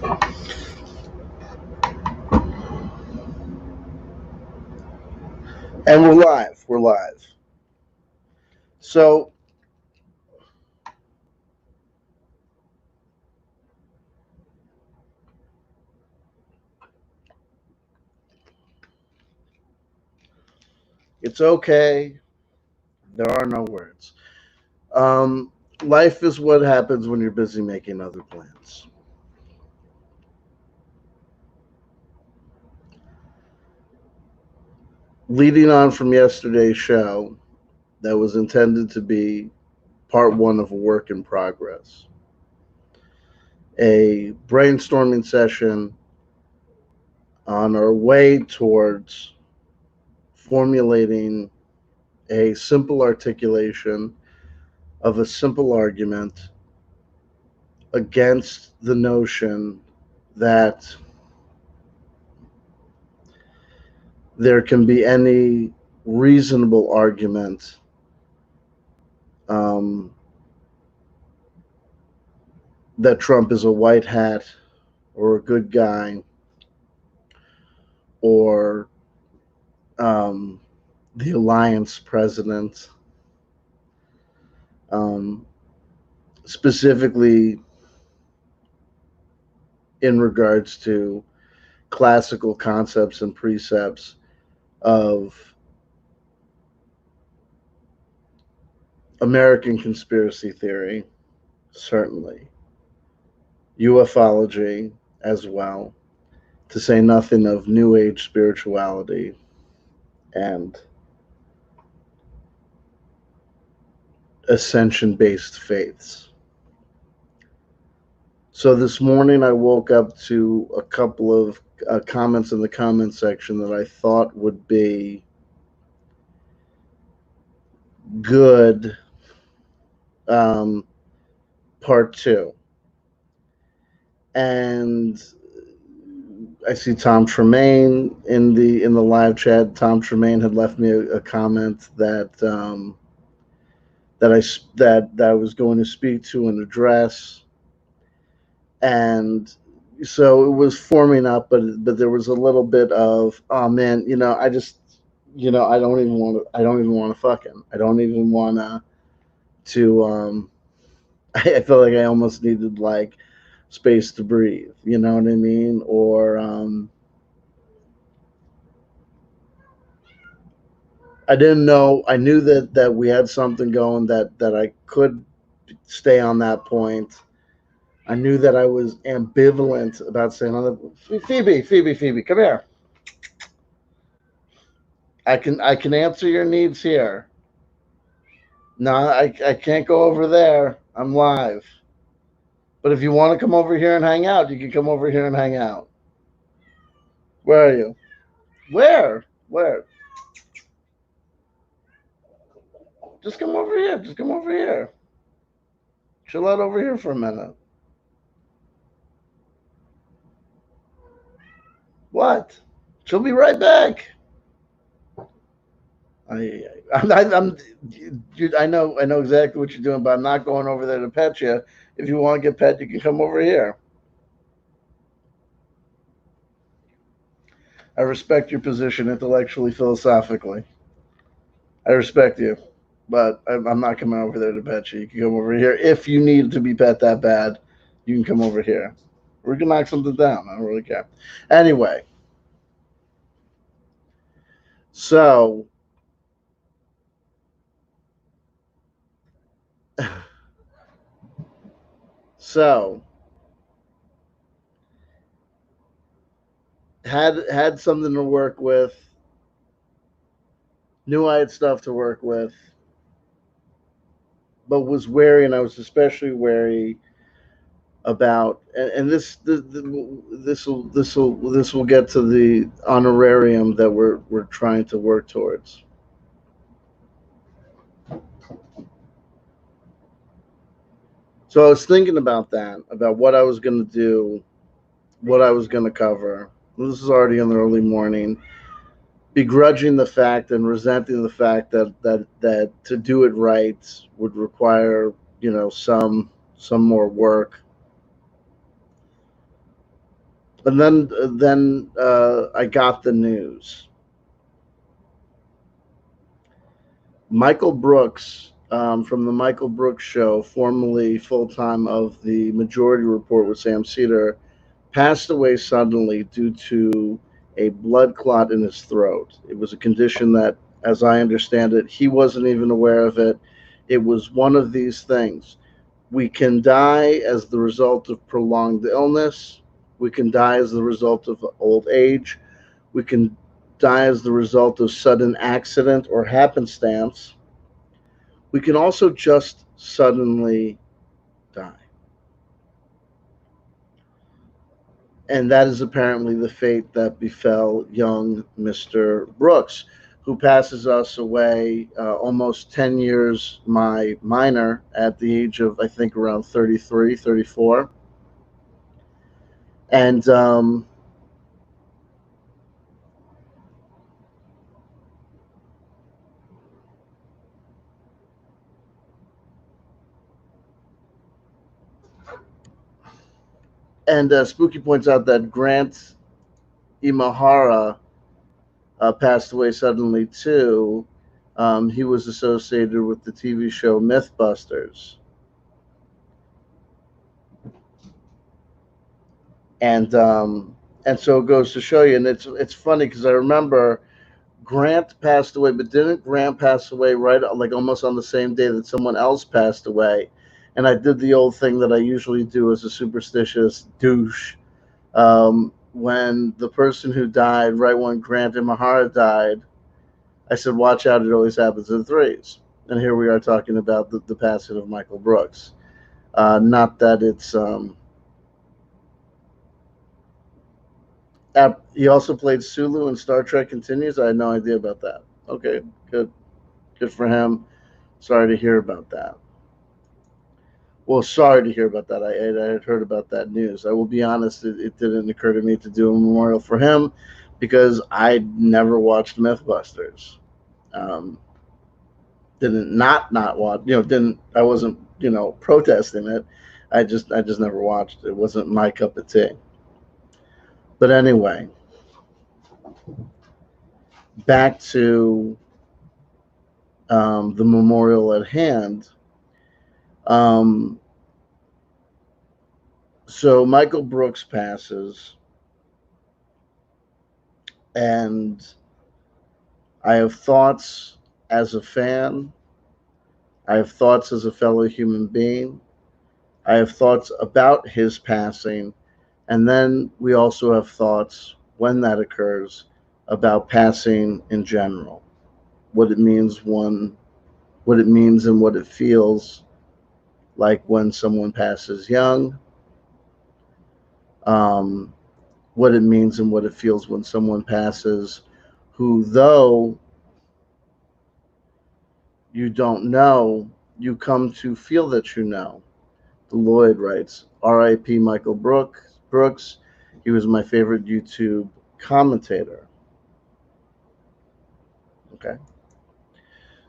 And we're live. We're live. So it's okay. There are no words. Um, Life is what happens when you're busy making other plans. Leading on from yesterday's show, that was intended to be part one of a work in progress, a brainstorming session on our way towards formulating a simple articulation of a simple argument against the notion that there can be any reasonable argument um, that Trump is a white hat or a good guy or um, the alliance president, um, specifically in regards to classical concepts and precepts of American conspiracy theory, certainly, ufology as well, to say nothing of New Age spirituality and ascension based faiths. So this morning I woke up to a couple of comments in the comment section that I thought would be good. um, Part two. And I see Tom Tremaine in the live chat. Tom Tremaine had left me a comment that I was going to speak to and address, and so it was forming up, but there was a little bit of, oh man, I just, I don't even want to fucking I don't even want to I feel like I almost needed like space to breathe, you know what I mean? Or I didn't know. I knew that we had something going, that I could stay on that point. I knew that I was ambivalent about saying, Phoebe, come here. I can answer your needs here. No, I can't go over there. I'm live. But if you want to come over here and hang out, you can come over here and hang out. Where are you? Where? Where? Just come over here. Just come over here. Chill out over here for a minute. What? She'll be right back. I'm I know exactly what you're doing, but I'm not going over there to pet you. If you want to get pet, you can come over here. I respect your position intellectually, philosophically. I respect you, but I'm not coming over there to pet you. You can come over here if you need to be pet that bad. You can come over here. We can knock something down. I don't really care. Anyway, so so had something to work with. Knew I had stuff to work with, but was wary, and I was especially wary about, and this will get to the honorarium that we're trying to work towards. So I was thinking about that, about what I was going to do, what I was going to cover. This is already in the early morning. Begrudging the fact and resenting the fact that to do it right would require some more work. And then I got the news. Michael Brooks, from the Michael Brooks Show, formerly full time of the Majority Report with Sam Cedar, passed away suddenly due to a blood clot in his throat. It was a condition that, as I understand it, he wasn't even aware of it. It was one of these things. We can die as the result of prolonged illness. We can die as the result of old age. We can die as the result of sudden accident or happenstance. We can also just suddenly die. And that is apparently the fate that befell young Mr. Brooks, who passes us away almost 10 years my minor at the age of, I think, around 33, 34. And Spooky points out that Grant Imahara passed away suddenly too. He was associated with the TV show Mythbusters. And so it goes to show you, and it's funny because I remember Grant passed away, but didn't Grant pass away right like almost on the same day that someone else passed away? And I did the old thing that I usually do as a superstitious douche. When the person who died right when Grant Imahara died, I said, "Watch out! It always happens in threes." And here we are talking about the passing of Michael Brooks. Not that it's he also played Sulu in Star Trek Continues. I had no idea about that. Okay, good, good for him. Sorry to hear about that. Well, sorry to hear about that. I had heard about that news. I will be honest; it didn't occur to me to do a memorial for him because I never watched MythBusters. Um, didn't not watch. Didn't I wasn't protesting it. I just never watched it. It wasn't my cup of tea. But anyway, back to the memorial at hand. Um, so Michael Brooks passes, and I have thoughts as a fan. I have thoughts as a fellow human being. I have thoughts about his passing. And then we also have thoughts when that occurs about passing in general, what it means what it means and what it feels like when someone passes young, um, what it means and what it feels when someone passes who, though you don't know, you come to feel that you know. Lloyd writes, R.I.P. Michael Brooks. He was my favorite YouTube commentator. Okay.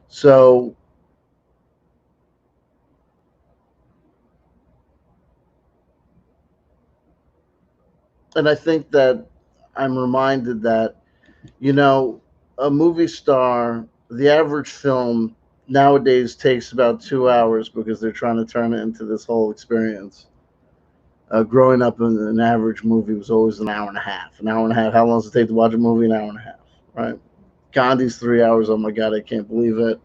So, and I think that I'm reminded that, you know, a movie star, the average film nowadays takes about 2 hours because they're trying to turn it into this whole experience. Growing up, in an average movie was always an hour and a half. An hour and a half. How long does it take to watch a movie? An hour and a half, right? Gandhi's 3 hours. Oh my God, I can't believe it.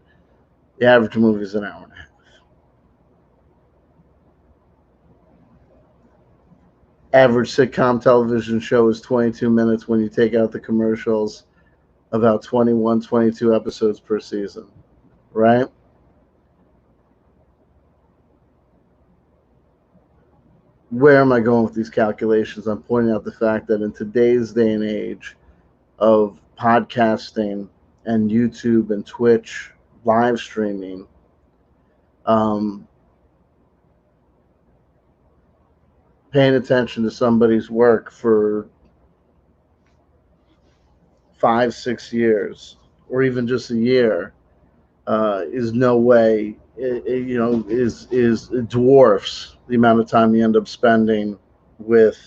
The average movie is an hour and a half. Average sitcom television show is 22 minutes when you take out the commercials, about 21, 22 episodes per season, right? Where am I going with these calculations? I'm pointing out the fact that in today's day and age of podcasting and YouTube and Twitch live streaming, um, paying attention to somebody's work for 5, 6 years, or even just a year, is no way, is dwarfs the amount of time you end up spending with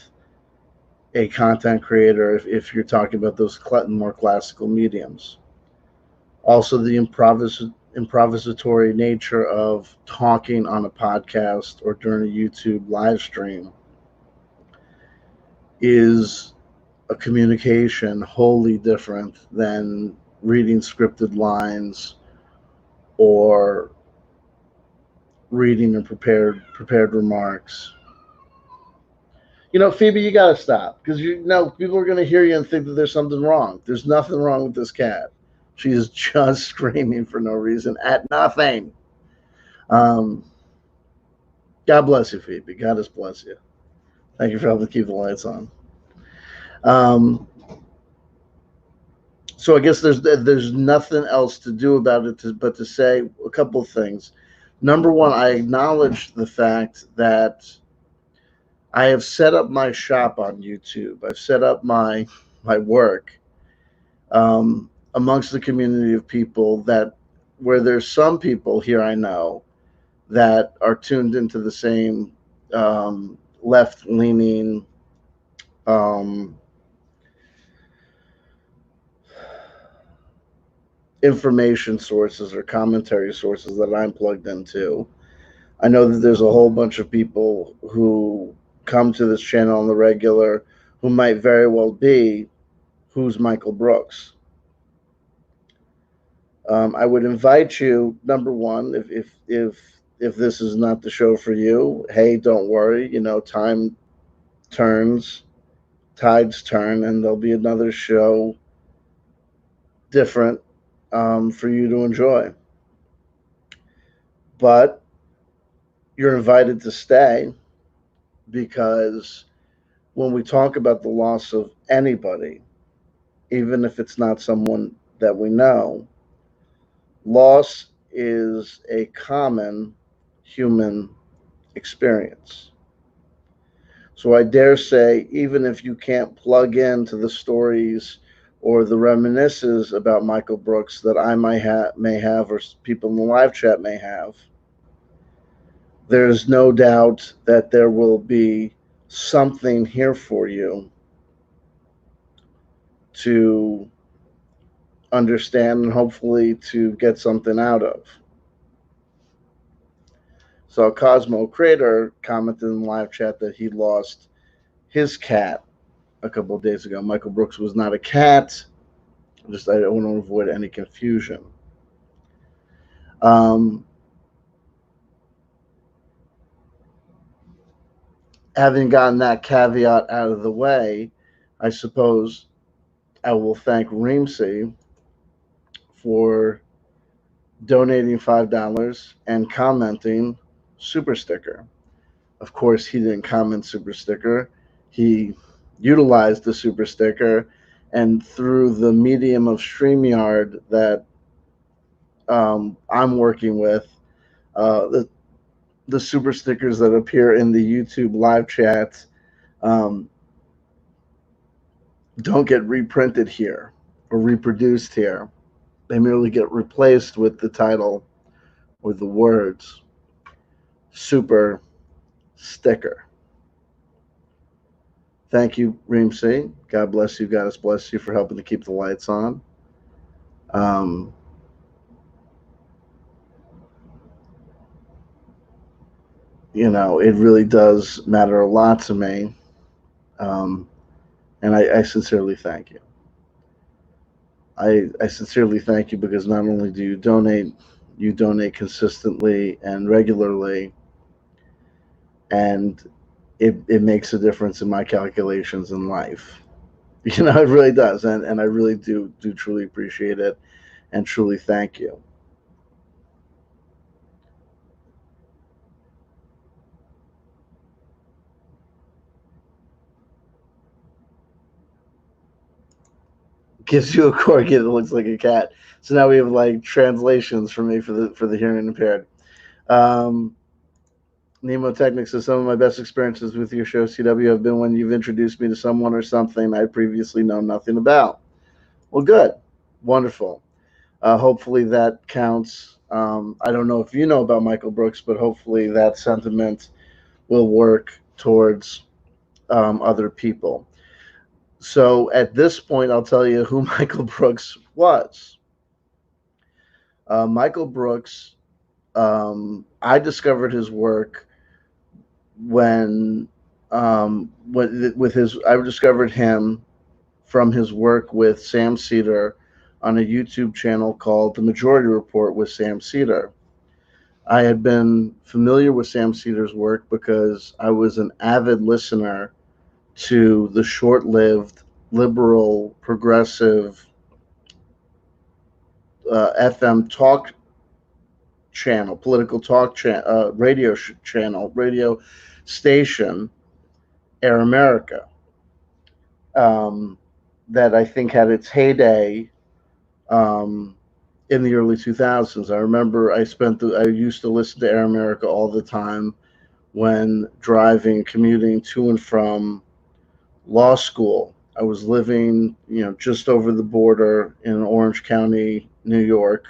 a content creator if you're talking about those more classical mediums. Also, the improvisatory nature of talking on a podcast or during a YouTube live stream is a communication wholly different than reading scripted lines or reading and prepared remarks. Phoebe, you gotta stop because people are gonna hear you and think that there's something wrong. There's nothing wrong with this cat. She is just screaming for no reason at nothing. Um, God bless you, Phoebe. God just bless you. Thank you for helping keep the lights on. Um, so I guess there's nothing else to do about it but to say a couple of things. Number one, I acknowledge the fact that I have set up my shop on YouTube. I've set up my work amongst the community of people that where there's some people here I know that are tuned into the same left leaning information sources or commentary sources that I'm plugged into. I know that there's a whole bunch of people who come to this channel on the regular who might very well be, who's Michael Brooks. I would invite you, number one, if this is not the show for you, hey, don't worry. Time turns, tides turn, and there'll be another show different for you to enjoy. But you're invited to stay because when we talk about the loss of anybody, even if it's not someone that we know, loss is a common human experience. So I dare say, even if you can't plug into the stories or the reminiscences about Michael Brooks that I may have, or people in the live chat may have, there's no doubt that there will be something here for you to understand and hopefully to get something out of. So Cosmo Crater commented in the live chat that he lost his cat a couple of days ago. Michael Brooks was not a cat. I don't want to avoid any confusion. Having gotten that caveat out of the way, I suppose I will thank Reemsey for donating $5 and commenting super sticker. Of course, he didn't comment super sticker. He utilized the super sticker, and through the medium of StreamYard that I'm working with, the super stickers that appear in the YouTube live chats don't get reprinted here or reproduced here. They merely get replaced with the title or the words super sticker. Thank you, Reemsey. God bless you. God has blessed you for helping to keep the lights on. It really does matter a lot to me. And I sincerely thank you. I sincerely thank you because not only do you donate consistently and regularly, and it makes a difference in my calculations in life. It really does, and I really do truly appreciate it and truly thank you. Gives you a corgi that looks like a cat. So now we have like translations for me for the hearing impaired. Nemotechnic says some of my best experiences with your show, CW, have been when you've introduced me to someone or something I previously know nothing about. Well, good, wonderful. Hopefully that counts. I don't know if you know about Michael Brooks, but hopefully that sentiment will work towards other people. So at this point, I'll tell you who Michael Brooks was. Michael Brooks, I discovered his work when, with his, I discovered him from his work with Sam Cedar on a YouTube channel called The Majority Report with Sam Cedar. I had been familiar with Sam Cedar's work because I was an avid listener to the short lived liberal progressive FM talk channel, political talk channel, radio station, Air America, um, that I think had its heyday um, in the early 2000s. I remember I used to listen to Air America all the time when driving, commuting to and from law school. I was living, just over the border in Orange County, New York,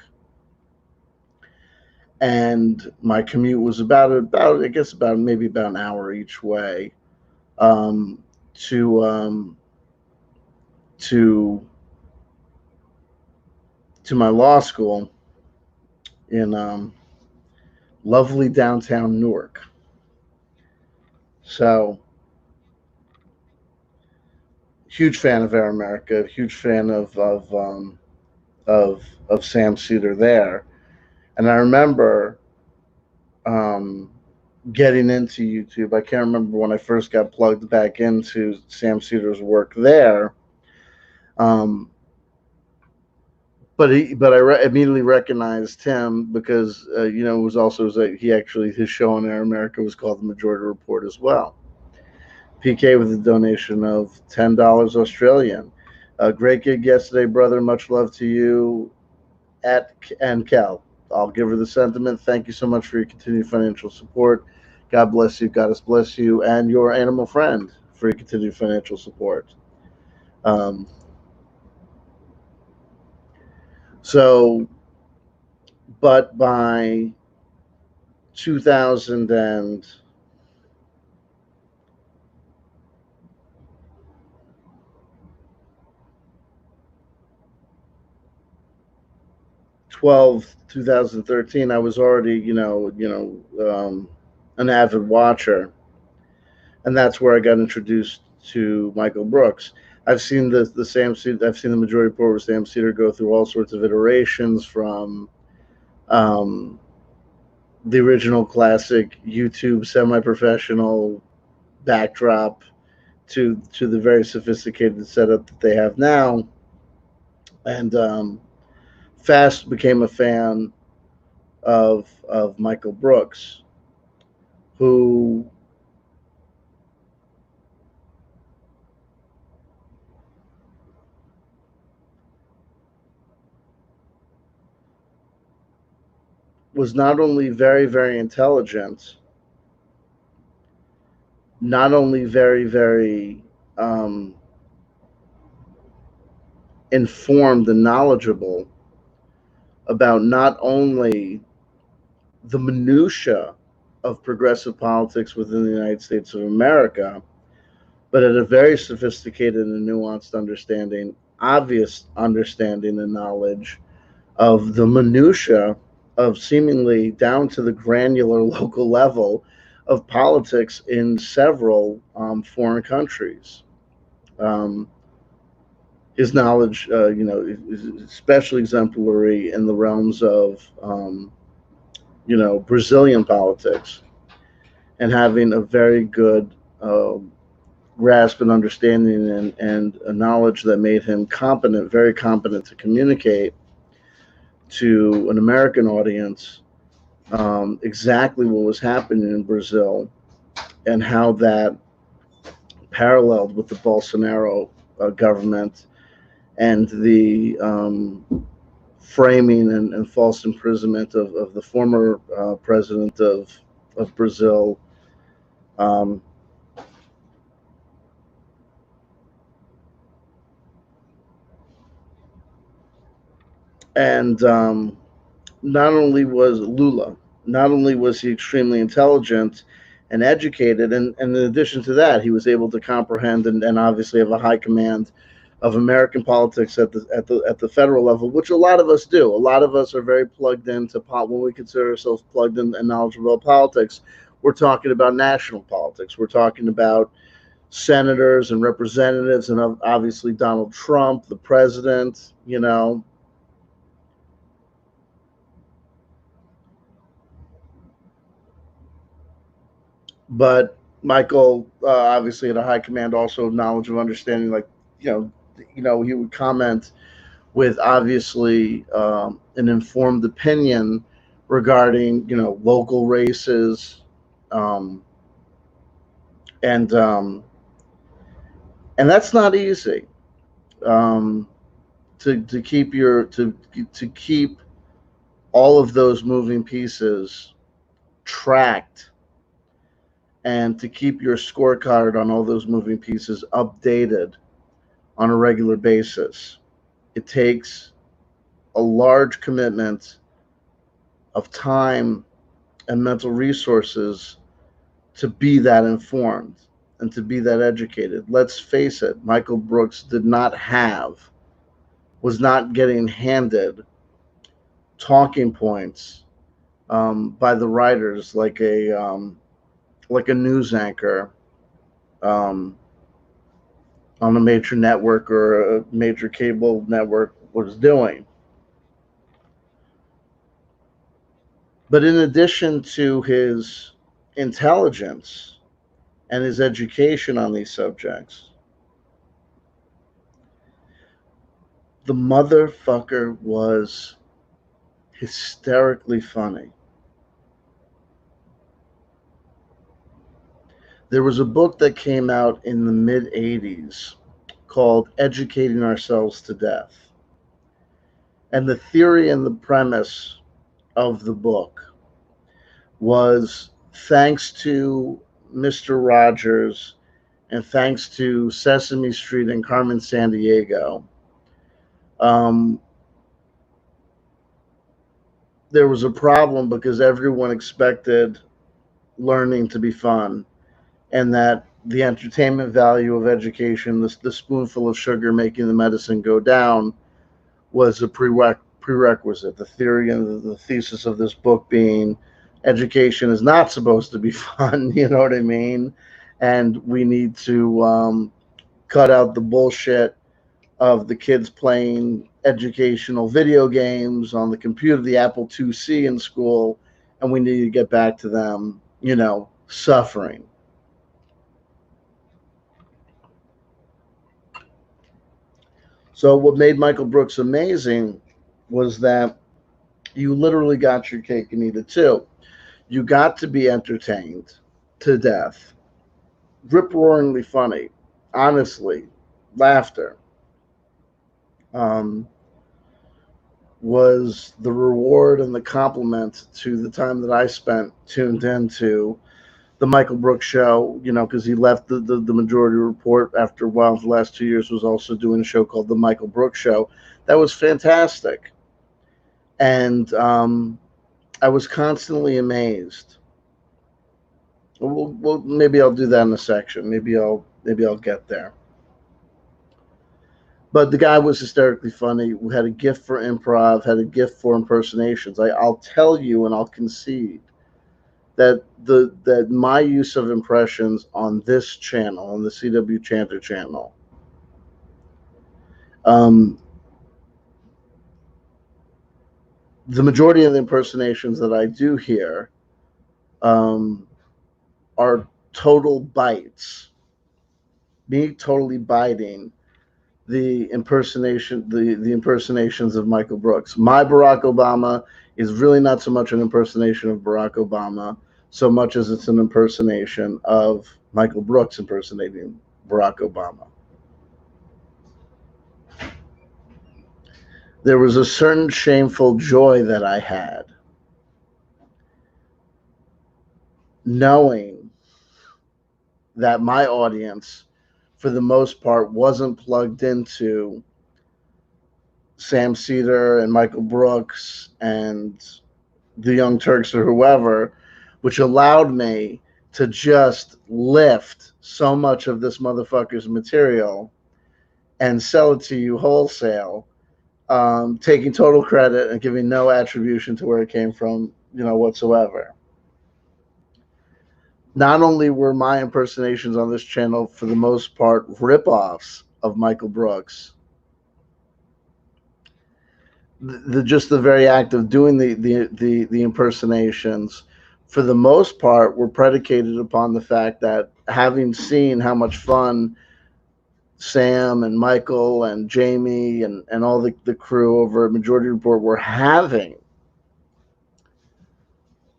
and my commute was about I guess about maybe about an hour each way, um, to to to my law school in lovely downtown Newark. So huge fan of Air America, huge fan of Sam Cedar there, and I remember um, getting into YouTube. I can't remember when I first got plugged back into Sam Cedar's work there. Um, but I immediately recognized him because it was also he actually his show on Air America was called The Majority Report as well. PK with a donation of $10 Australian. Great gig yesterday, brother. Much love to you at and Cal. I'll give her the sentiment. Thank you so much for your continued financial support. God bless you. God bless you and your animal friend for your continued financial support. Um, so, but by 2012, 2013, I was already, an avid watcher, and that's where I got introduced to Michael Brooks. I've seen the Majority Report with Sam Cedar go through all sorts of iterations from um, the original classic YouTube semi-professional backdrop to the very sophisticated setup that they have now, and fast became a fan of Michael Brooks, who was not only very, very intelligent, not only very, very um, informed and knowledgeable about not only the minutia of progressive politics within the United States of America, but at a very sophisticated and nuanced understanding, obvious understanding and knowledge of the minutia of seemingly down to the granular local level of politics in several foreign countries. Um, his knowledge, is especially exemplary in the realms of, Brazilian politics, and having a very good grasp and understanding and a knowledge that made him competent, very competent to communicate to an American audience exactly what was happening in Brazil and how that paralleled with the Bolsonaro government and the framing and false imprisonment of the former president of Brazil. Um, and not only was Lula, not only was he extremely intelligent and educated. And in addition to that, he was able to comprehend and obviously have a high command of American politics at the federal level, which a lot of us do. A lot of us are very plugged into when we consider ourselves plugged in and knowledgeable about politics. We're talking about national politics. We're talking about senators and representatives, and obviously Donald Trump, the president. But Michael obviously had a high command, also knowledge of understanding. Like he would comment with obviously an informed opinion regarding local races, um, and that's not easy um, to keep to keep all of those moving pieces tracked, and to keep your scorecard on all those moving pieces updated on a regular basis. It takes a large commitment of time and mental resources to be that informed and to be that educated. Let's face it, Michael Brooks was not getting handed talking points by the writers like a news anchor um, on a major network or a major cable network was doing. But in addition to his intelligence and his education on these subjects, the motherfucker was hysterically funny. There was a book that came out in the mid 80s called Educating Ourselves to Death. And the theory and the premise of the book was, thanks to Mr. Rogers and thanks to Sesame Street and Carmen Sandiego, um, there was a problem because everyone expected learning to be fun, and that the entertainment value of education, the spoonful of sugar making the medicine go down, was a prerequisite. The theory and the thesis of this book being education is not supposed to be fun, you know what I mean? And we need to cut out the bullshit of the kids playing educational video games on the computer, the Apple IIc in school, and we need to get back to them, suffering. So what made Michael Brooks amazing was that you literally got your cake and eat it too. You got to be entertained to death, rip roaringly funny, honestly, laughter. Um, was the reward and the compliment to the time that I spent tuned into the Michael Brooks show, because he left the Majority Report after a while. The last 2 years was also doing a show called The Michael Brooks Show. That was fantastic. And I was constantly amazed. Well, maybe I'll do that in a section. Maybe I'll get there. But the guy was hysterically funny. Had a gift for improv. Had a gift for impersonations. I'll tell you, and I'll concede that my use of impressions on this channel, on the CW Chanter channel, the majority of the impersonations that I do here are total bites. Me totally biting the impersonations of Michael Brooks. My Barack Obama is really not so much an impersonation of Barack Obama, so much as it's an impersonation of Michael Brooks impersonating Barack Obama. There was a certain shameful joy that I had knowing that my audience, for the most part, wasn't plugged into Sam Seder and Michael Brooks and the Young Turks or whoever, which allowed me to just lift so much of this motherfucker's material and sell it to you wholesale, taking total credit and giving no attribution to where it came from, whatsoever. Not only were my impersonations on this channel, for the most part, rip-offs of Michael Brooks, just the very act of doing the impersonations, for the most part, were predicated upon the fact that, having seen how much fun Sam and Michael and Jamie and all the crew over at Majority Report were having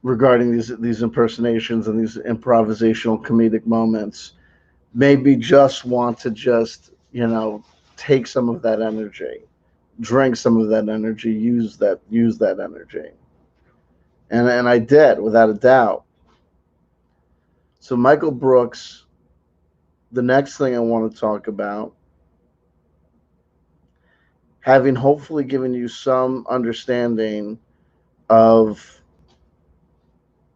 regarding these impersonations and these improvisational comedic moments, made me just want to take some of that energy, drink some of that energy, use that energy. And I did, without a doubt. So Michael Brooks, the next thing I want to talk about, having hopefully given you some understanding of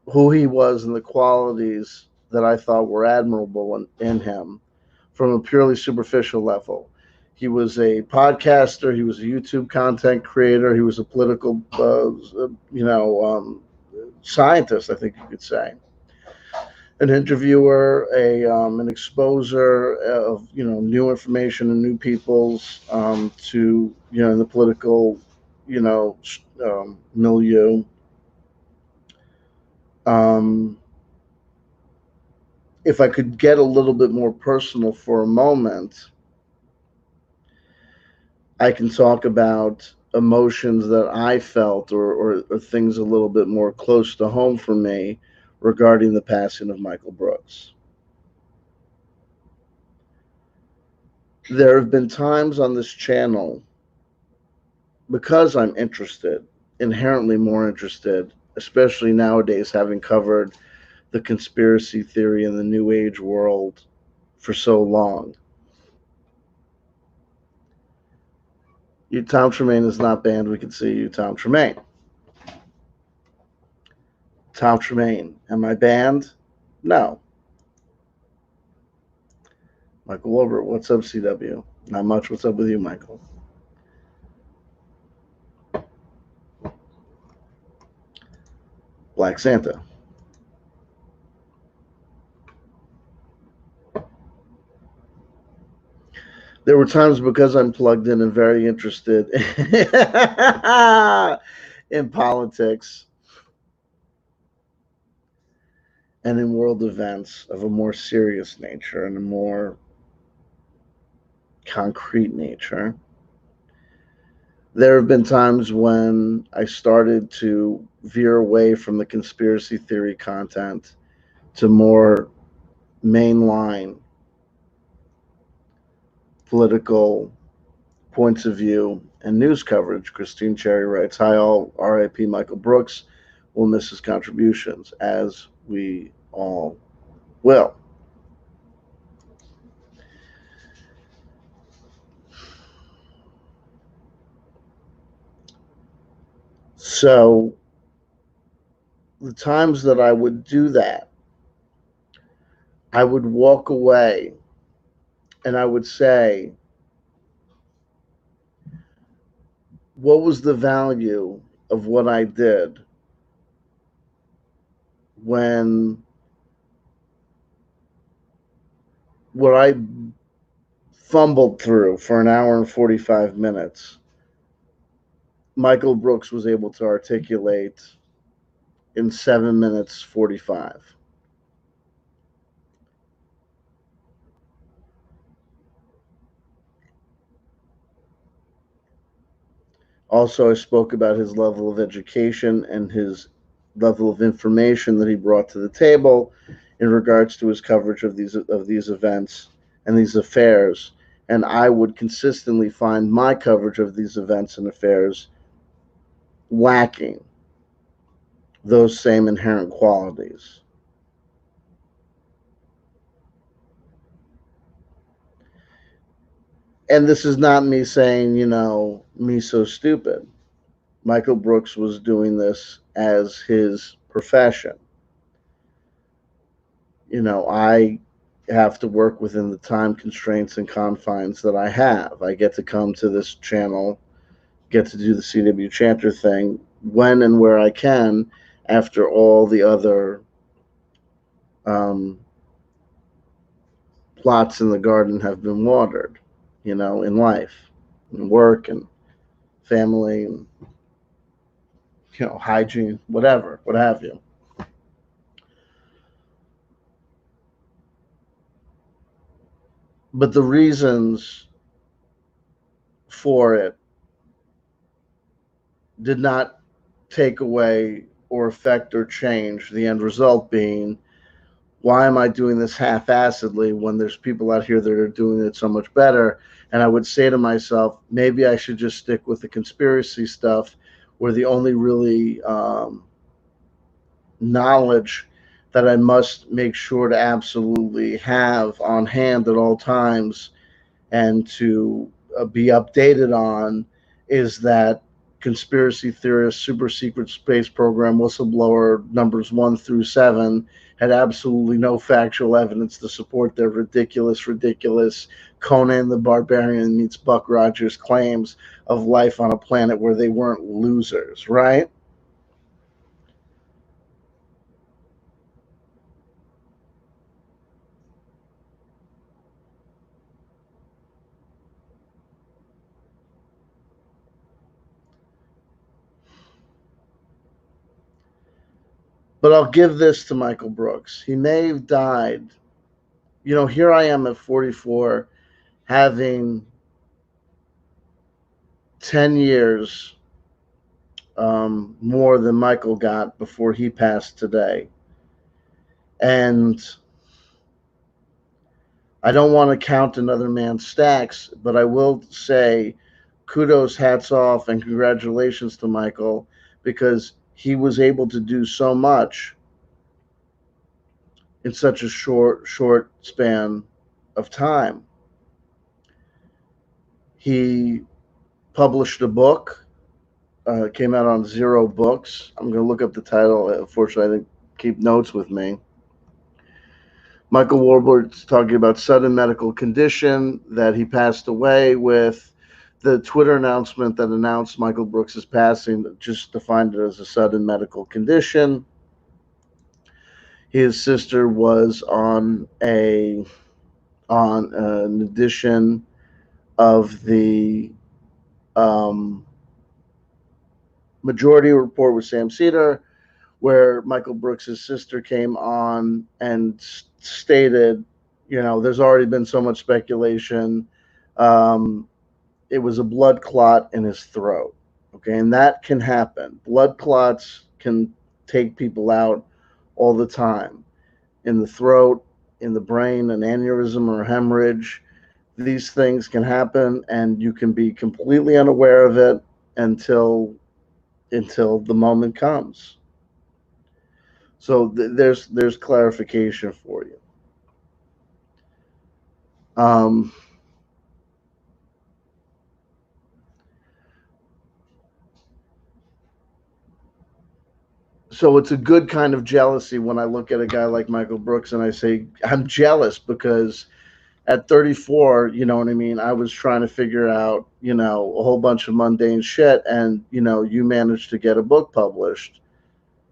who he was and the qualities that I thought were admirable in him from a purely superficial level. He was a podcaster. He was a YouTube content creator. He was a political, scientist, I think you could say. An interviewer, an exposer of new information and new peoples to in the political milieu. If I could get a little bit more personal for a moment, I can talk about emotions that I felt or things a little bit more close to home for me regarding the passing of Michael Brooks. There have been times on this channel, because I'm interested, inherently more interested, especially nowadays, having covered the conspiracy theory and the New Age world for so long. You, Tom Tremaine is not banned. We can see you, Tom Tremaine. Tom Tremaine, am I banned? No. Michael Wilbert, what's up, CW? Not much. What's up with you, Michael? Black Santa. There were times, because I'm plugged in and very interested in politics and in world events of a more serious nature and a more concrete nature. There have been times when I started to veer away from the conspiracy theory content to more mainline political points of view and news coverage. Christine Cherry writes, "Hi all, R.I.P. Michael Brooks. We'll miss his contributions, as we all will." So the times that I would do that, I would walk away and I would say, what was the value of what I did when what I fumbled through for an hour and 45 minutes, Michael Brooks was able to articulate in 7 minutes 45. Also, I spoke about his level of education and his level of information that he brought to the table in regards to his coverage of these events and these affairs. And I would consistently find my coverage of these events and affairs lacking those same inherent qualities. And this is not me saying, me so stupid. Michael Brooks was doing this as his profession. I have to work within the time constraints and confines that I have. I get to come to this channel, get to do the CW Chanter thing when and where I can after all the other um, plots in the garden have been watered, in life, and work and family and, hygiene, whatever, what have you. But the reasons for it did not take away or affect or change the end result being, why am I doing this half-assedly when there's people out here that are doing it so much better? And I would say to myself, maybe I should just stick with the conspiracy stuff, where the only really knowledge that I must make sure to absolutely have on hand at all times and to be updated on is that conspiracy theorist, super secret space program, whistleblower numbers 1 through 7 had absolutely no factual evidence to support their ridiculous Conan the Barbarian meets Buck Rogers claims of life on a planet where they weren't losers, right? But I'll give this to Michael Brooks. He may have died. Here I am at 44, having 10 years more than Michael got before he passed today. And I don't want to count another man's stacks, but I will say kudos, hats off, and congratulations to Michael, because he was able to do so much in such a short span of time. He published a book. Came out on Zero Books. I'm going to look up the title. Unfortunately, I didn't keep notes with me. Michael Warburg's talking about sudden medical condition that he passed away with. The Twitter announcement that announced Michael Brooks's passing just defined it as a sudden medical condition. His sister was on an edition of the um, Majority Report with Sam Seder, where Michael Brooks's sister came on and stated, there's already been so much speculation. It was a blood clot in his throat. Okay, and that can happen. Blood clots can take people out all the time, in the throat, in the brain, an aneurysm or a hemorrhage. These things can happen, and you can be completely unaware of it until the moment comes. So there's clarification for you. Um, so it's a good kind of jealousy when I look at a guy like Michael Brooks and I say I'm jealous because at 34, you know what I mean, I was trying to figure out, a whole bunch of mundane shit, and you managed to get a book published.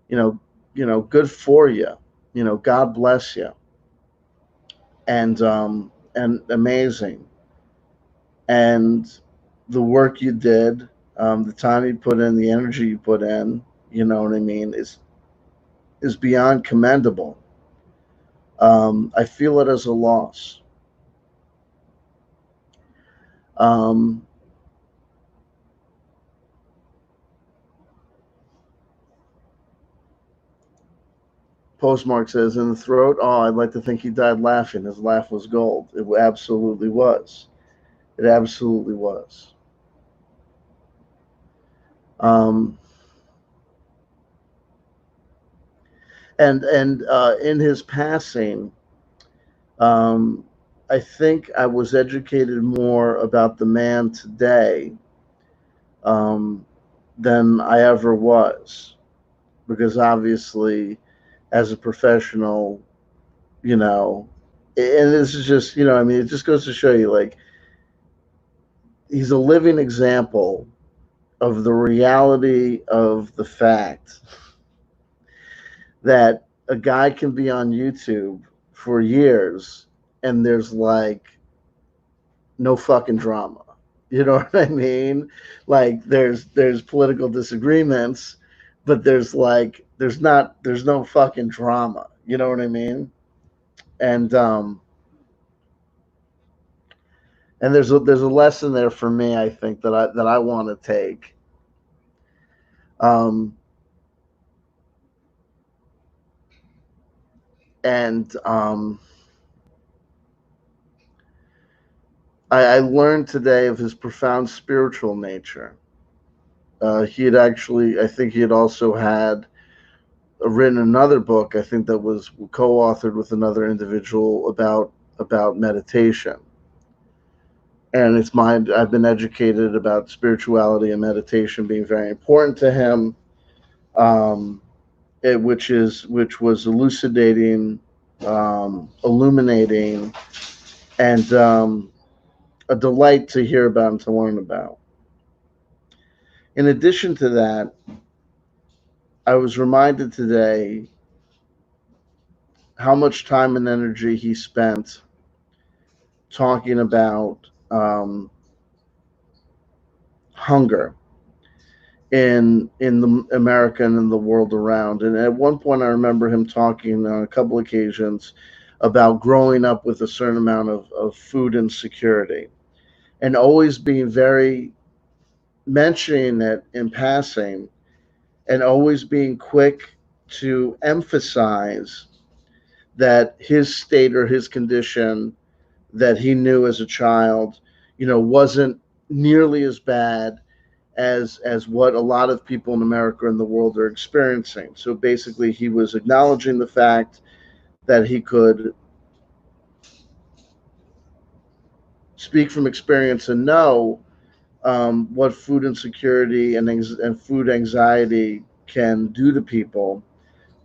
You know, good for you. God bless you. And amazing. And the work you did, the time you put in, the energy you put in, you know what I mean, is beyond commendable. I feel it as a loss. Um, Postmark says, in the throat, oh, I'd like to think he died laughing. His laugh was gold. It absolutely was. It absolutely was. Um, and in his passing, um, I think I was educated more about the man today um, than I ever was, because obviously, as a professional, you know, and this is just, I mean, it just goes to show you, like, he's a living example of the reality of the fact that a guy can be on YouTube for years and there's like no fucking drama. You know what I mean? Like there's political disagreements, but there's no fucking drama. You know what I mean? And and there's a lesson there for me, I think, that I want to take. Um, and I learned today of his profound spiritual nature. He had actually, I think he had also had written another book, I think that was co-authored with another individual about meditation. And it's mine. I've been educated about spirituality and meditation being very important to him, um, which was elucidating, illuminating, and a delight to hear about and to learn about. In addition to that, I was reminded today how much time and energy he spent talking about hunger in the America and in the world around. And at one point, I remember him talking on a couple occasions about growing up with a certain amount of food insecurity, and always being very mentioning it in passing, and always being quick to emphasize that his state or his condition that he knew as a child, wasn't nearly as bad as what a lot of people in America and the world are experiencing. So basically, he was acknowledging the fact that he could speak from experience and know what food insecurity and food anxiety can do to people,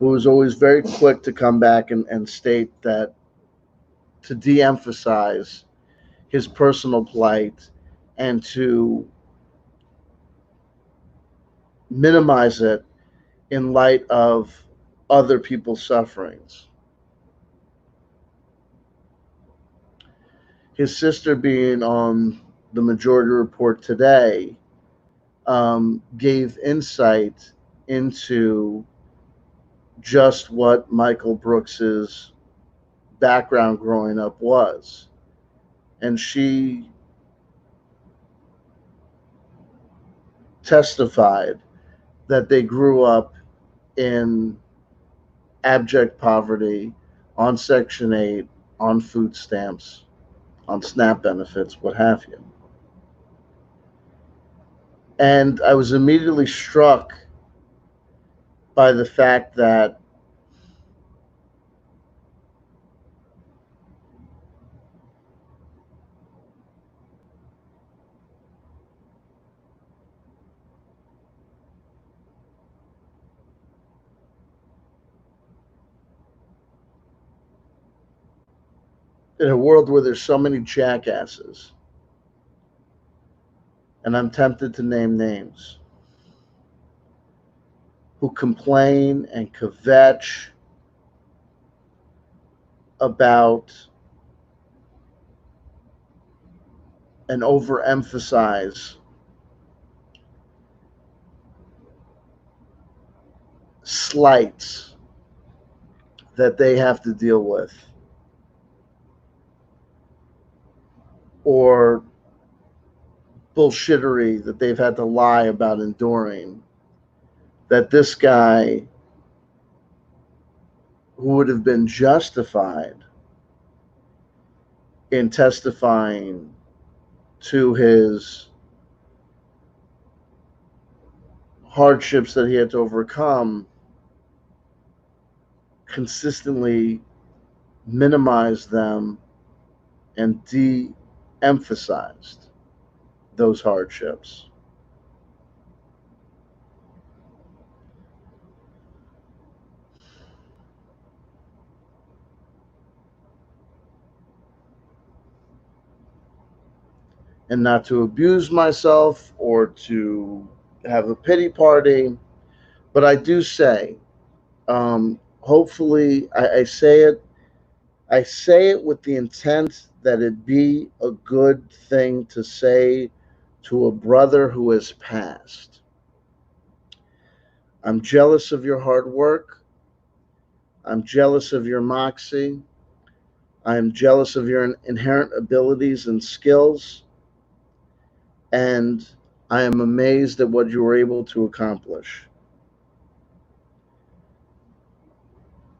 but was always very quick to come back and state that, to de-emphasize his personal plight and to minimize it in light of other people's sufferings. His sister being on the Majority Report today gave insight into just what Michael Brooks's background growing up was. And she testified that they grew up in abject poverty, on Section 8, on food stamps, on SNAP benefits, what have you. And I was immediately struck by the fact that in a world where there's so many jackasses, and I'm tempted to name names, who complain and kvetch about and overemphasize slights that they have to deal with, or bullshittery that they've had to lie about enduring, that this guy, who would have been justified in testifying to his hardships that he had to overcome, consistently minimized them and de-emphasized those hardships. and not to abuse myself or to have a pity party. But I do say, hopefully, I say it with the intent that it be a good thing to say to a brother who has passed. I'm jealous of your hard work. I'm jealous of your moxie. I am jealous of your inherent abilities and skills. And I am amazed at what you were able to accomplish.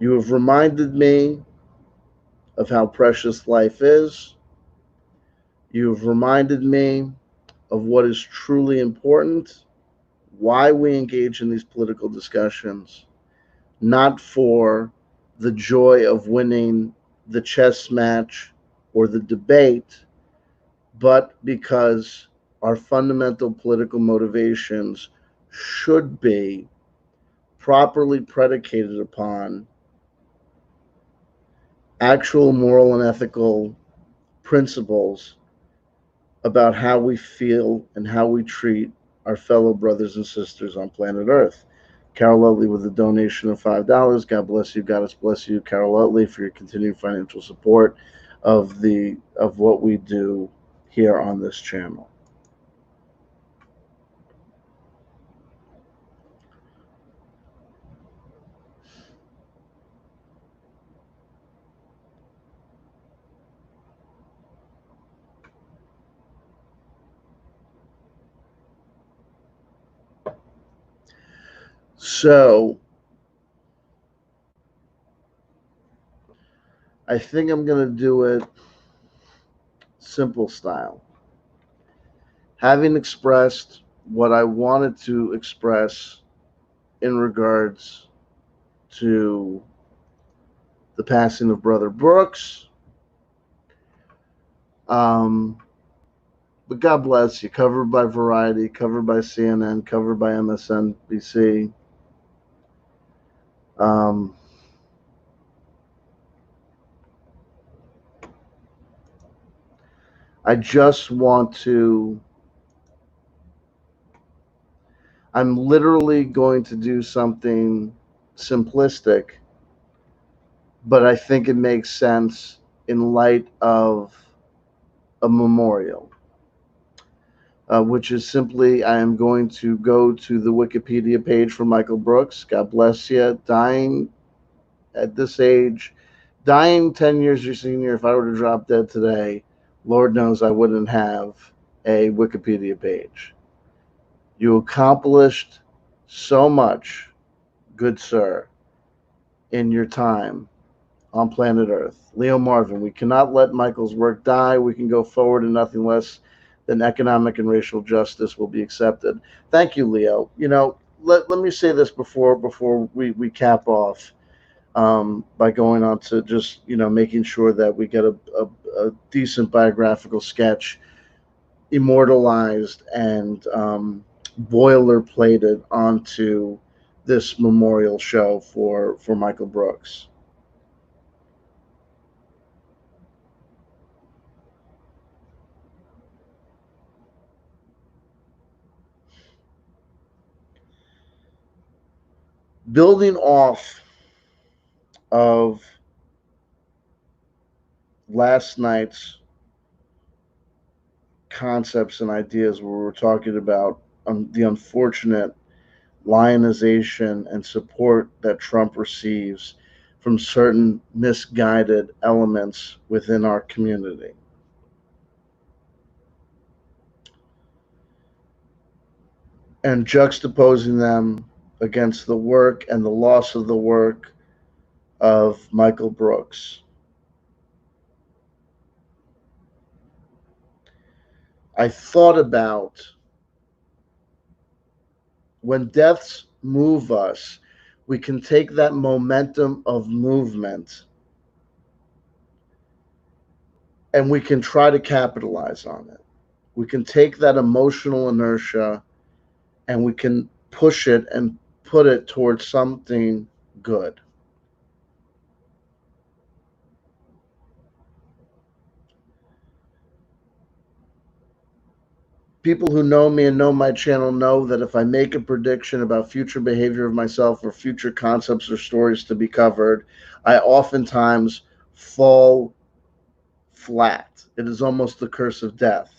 You have reminded me of how precious life is. You have reminded me of what is truly important, why we engage in these political discussions, not for the joy of winning the chess match or the debate, but because our fundamental political motivations should be properly predicated upon actual moral and ethical principles about how we feel and how we treat our fellow brothers and sisters on planet Earth. Carol Utley with a donation of $5. God bless you. God bless you, Carol Utley, for your continued financial support of what we do here on this channel. So I think I'm going to do it simple style. Having expressed what I wanted to express in regards to the passing of Brother Brooks, but God bless you. Covered by Variety, covered by CNN, covered by MSNBC. Um, I just want to. I'm literally going to do something simplistic, but I think it makes sense in light of a memorial, which is simply I am going to go to the Wikipedia page for Michael Brooks. God bless you. Dying at this age, dying 10 years your senior, if I were to drop dead today, Lord knows I wouldn't have a Wikipedia page. You accomplished so much, good sir, in your time on planet Earth. Leo Marvin, we cannot let Michael's work die. We can go forward and nothing less than economic and racial justice will be accepted. Thank you, Leo. Let me say this before we cap off. By going on to just making sure that we get a decent biographical sketch immortalized and boilerplated onto this memorial show for Michael Brooks. Building off of last night's concepts and ideas where we were talking about the unfortunate lionization and support that Trump receives from certain misguided elements within our community. And juxtaposing them against the work and the loss of the work of Michael Brooks. I thought about when deaths move us, we can take that momentum of movement and we can try to capitalize on it. We can take that emotional inertia and we can push it and put it towards something good. people who know me and know my channel know that if I make a prediction about future behavior of myself or future concepts or stories to be covered, I oftentimes fall flat. It is almost the curse of death.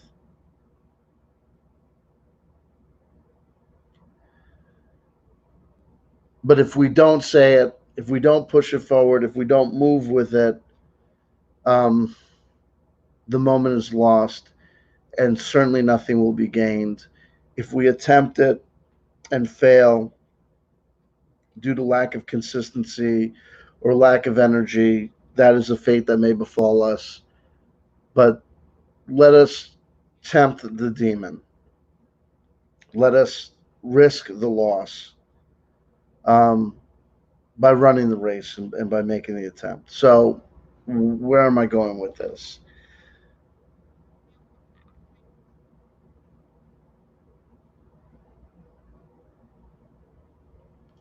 But if we don't say it, if we don't push it forward, if we don't move with it, um, the moment is lost, and certainly nothing will be gained. If we attempt it and fail due to lack of consistency or lack of energy, that is a fate that may befall us. But let us tempt the demon. Let us risk the loss um, by running the race and by making the attempt. So, where am I going with this?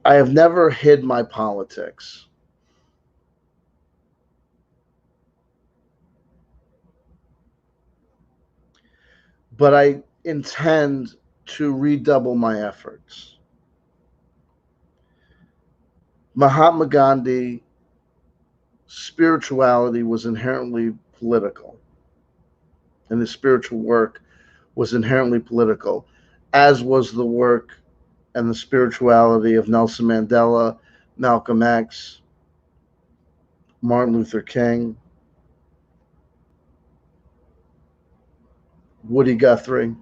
I have never hid my politics, but I intend to redouble my efforts. Mahatma Gandhi spirituality was inherently political, and his spiritual work was inherently political, as was the work and the spirituality of Nelson Mandela, Malcolm X, Martin Luther King, Woody Guthrie.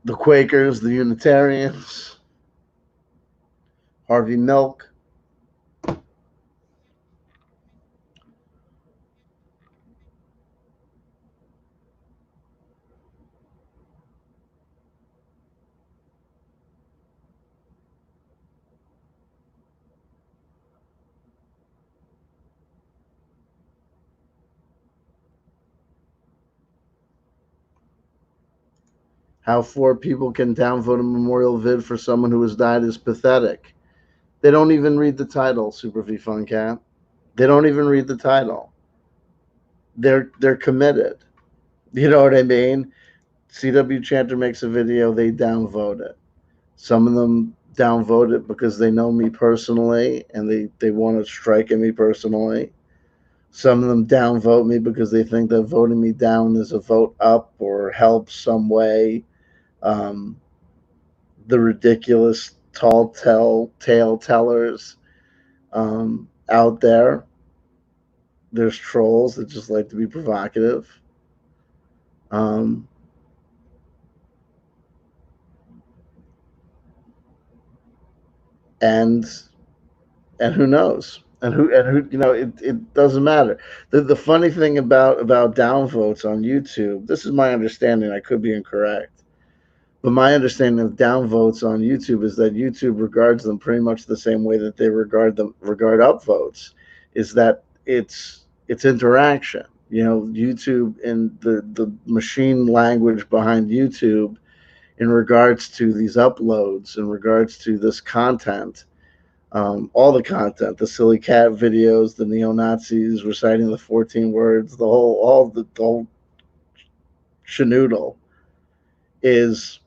The Quakers, the Unitarians, Harvey Milk. How four people can downvote a memorial vid for someone who has died is pathetic. They don't even read the title, Super V Fun Cat. They don't even read the title. They're committed. You know what I mean? CW Chanter makes a video, they downvote it. Some of them downvote it because they know me personally and they want to strike at me personally. Some of them downvote me because they think that voting me down is a vote up or helps some way. Um, the ridiculous tale tellers out there. There's trolls that just like to be provocative. Um, and and who knows? And who it doesn't matter. The funny thing about downvotes on YouTube, this is my understanding, I could be incorrect. But my understanding of downvotes on YouTube is that YouTube regards them pretty much the same way that they regard upvotes, is that it's interaction. You know, YouTube and the machine language behind YouTube in regards to these uploads, in regards to this content, all the content, the silly cat videos, the neo Nazis reciting the 14 words, the whole schnoodle is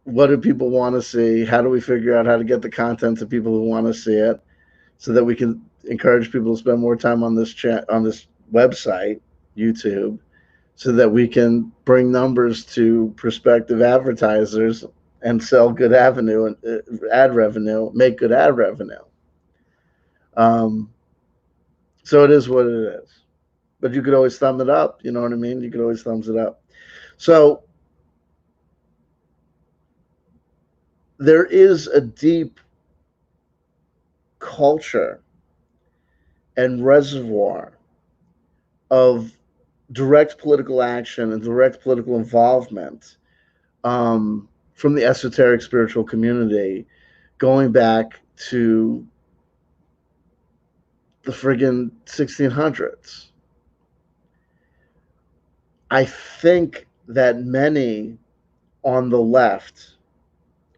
what do people want to see? How do we figure out how to get the content to people who want to see it, so that we can encourage people to spend more time on this chat on this website, YouTube, so that we can bring numbers to prospective advertisers and sell good avenue and ad revenue, make good ad revenue. Um, so it is what it is. But you could always thumb it up. You know what I mean? You could always thumbs it up. So there is a deep culture and reservoir of direct political action and direct political involvement from the esoteric spiritual community going back to the friggin' 1600s. I think that many on the left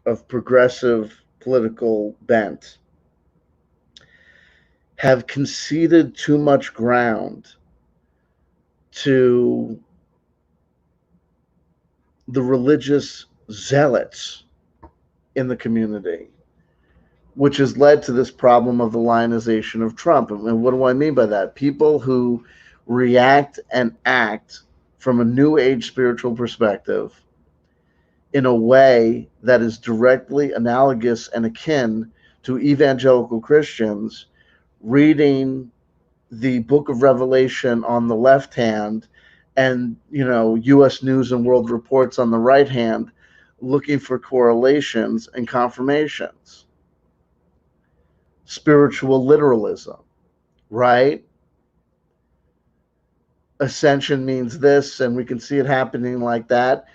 of progressive political bent have conceded too much ground to the religious zealots in the community, which has led to this problem of the lionization of Trump. And what do I mean by that? People who react and act from a new age spiritual perspective in a way that is directly analogous and akin to evangelical Christians reading the book of Revelation on the left hand and, US News and World Reports on the right hand, looking for correlations and confirmations. Spiritual literalism, right? Ascension means this, and we can see it happening like that,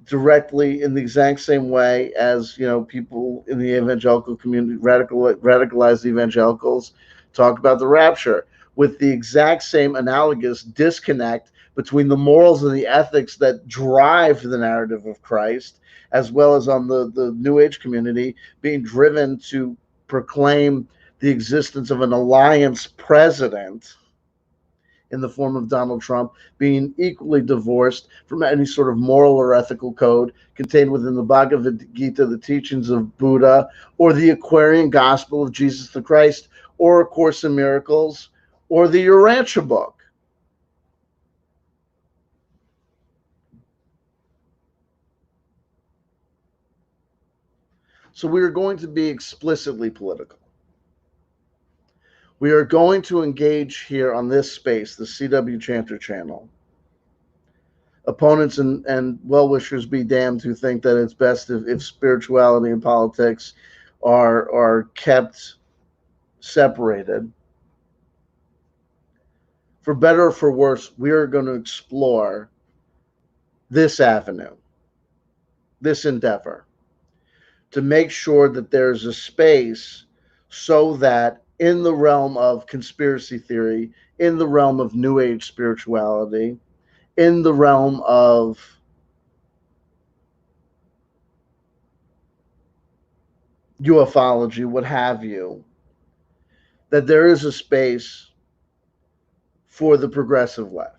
directly in the exact same way as people in the evangelical community, radicalized evangelicals, talk about the rapture, with the exact same analogous disconnect between the morals and the ethics that drive the narrative of Christ, as well as on the New Age community being driven to proclaim the existence of an alliance president in the form of Donald Trump, being equally divorced from any sort of moral or ethical code contained within the Bhagavad Gita, the teachings of Buddha, or the Aquarian Gospel of Jesus the Christ, or A Course in Miracles, or the Urantia book. So we are going to be explicitly political. We are going to engage here on this space, the CW Chanter channel. Opponents and well-wishers be damned who think that it's best if spirituality and politics are kept separated. For better or for worse, we are going to explore this avenue, this endeavor, to make sure that there's a space so that in the realm of conspiracy theory, in the realm of New Age spirituality, in the realm of ufology, what have you, that there is a space for the progressive left.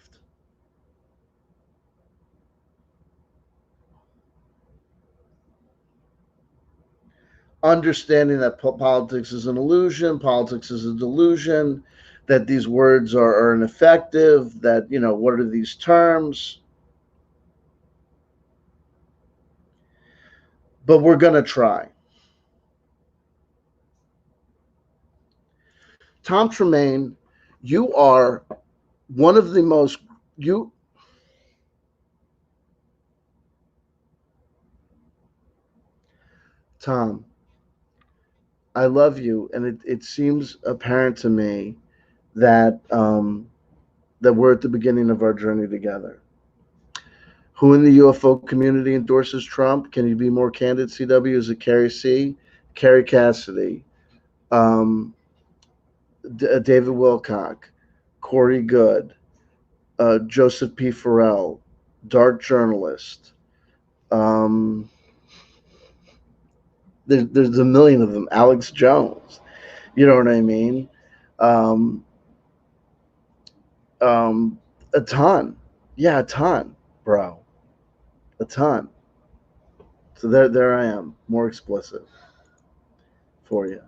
Understanding that politics is an illusion, politics is a delusion, that these words are ineffective, that, what are these terms? But we're going to try. Tom Tremaine, you are one of the most, Tom, I love you, and it seems apparent to me that that we're at the beginning of our journey together. Who in the UFO community endorses Trump? Can you be more candid, CW? Is it Carrie C? Carrie Cassidy, David Wilcock, Corey Good, Joseph P. Farrell, dark journalist. There's a million of them. Alex Jones, you know what I mean? A ton, yeah, a ton, bro, a ton. So there I am, more explicit for you.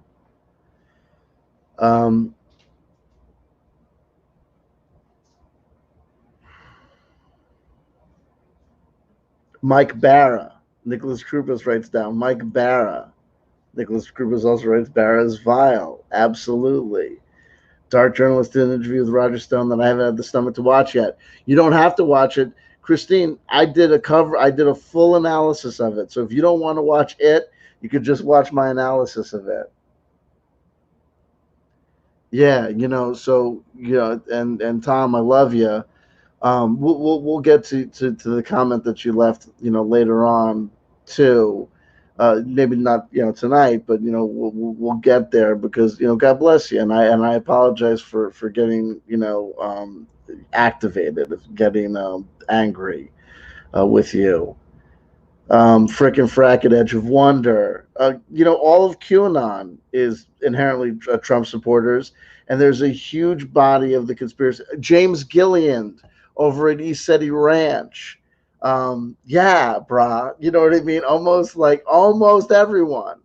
Mike Barra, Nicholas Krupis writes down Mike Barra. Nicholas Krupis also writes Barra is vile. Absolutely. Dark journalist did an interview with Roger Stone that I haven't had the stomach to watch yet. You don't have to watch it. Christine, I did a full analysis of it. So if you don't want to watch it, you could just watch my analysis of it. Yeah, and Tom, I love you. We'll get to the comment that you left, later on too. Maybe not, tonight, but we'll get there because God bless you, and I apologize for getting activated, getting angry with you. Frickin' Frack at Edge of Wonder. All of QAnon is inherently Trump supporters, and there's a huge body of the conspiracy. James Gilliand over at East City Ranch. Yeah, brah. You know what I mean? Almost everyone.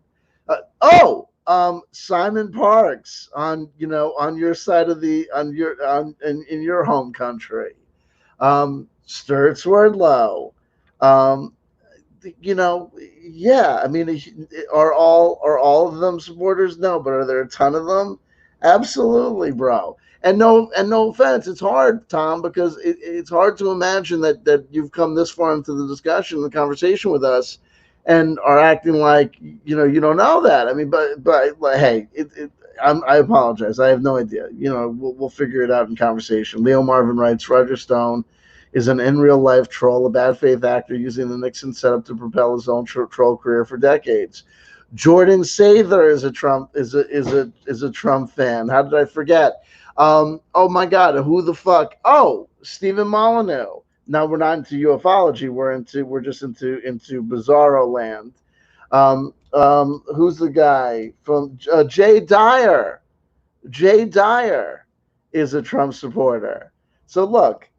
Simon Parks on your side of the on your on in your home country. Sturt Swerdlow. Um, yeah. I mean, are all of them supporters? No, but are there a ton of them? Absolutely, bro. And no offense, it's hard, Tom, because it's hard to imagine that you've come this far into the discussion, the conversation with us, and are acting like you don't know that. I mean, but like, hey, I apologize. I have no idea. We'll figure it out in conversation. Leo Marvin writes, Roger Stone is an in real life troll, a bad faith actor using the Nixon setup to propel his own troll career for decades. Jordan Sather is a Trump fan. How did I forget? Oh my God, who the fuck? Oh, Stephen Molyneux. Now we're not into ufology. We're just into bizarro land. Who's the guy from Jay Dyer? Jay Dyer is a Trump supporter. So look,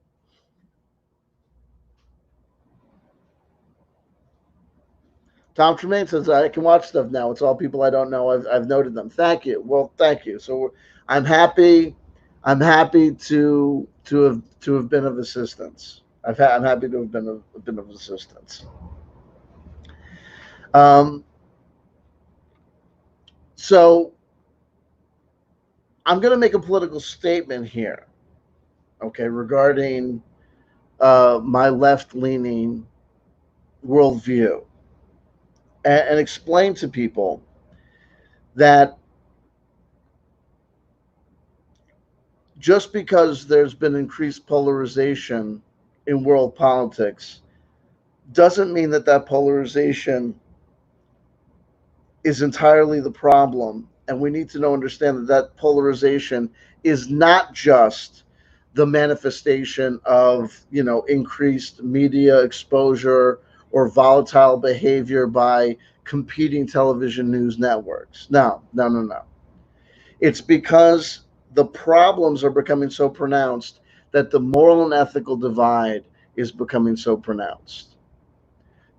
Tom Tremaine says I can watch stuff now. It's all people I don't know. I've noted them. Thank you. Well, thank you. So I'm happy. I'm happy to have been of assistance. I'm happy to have been of assistance. Um, so I'm going to make a political statement here, okay, regarding my left-leaning worldview, and explain to people that just because there's been increased polarization in world politics doesn't mean that polarization is entirely the problem. And we need to understand that polarization is not just the manifestation of increased media exposure or volatile behavior by competing television news networks. No, no, no, no. It's because the problems are becoming so pronounced that the moral and ethical divide is becoming so pronounced.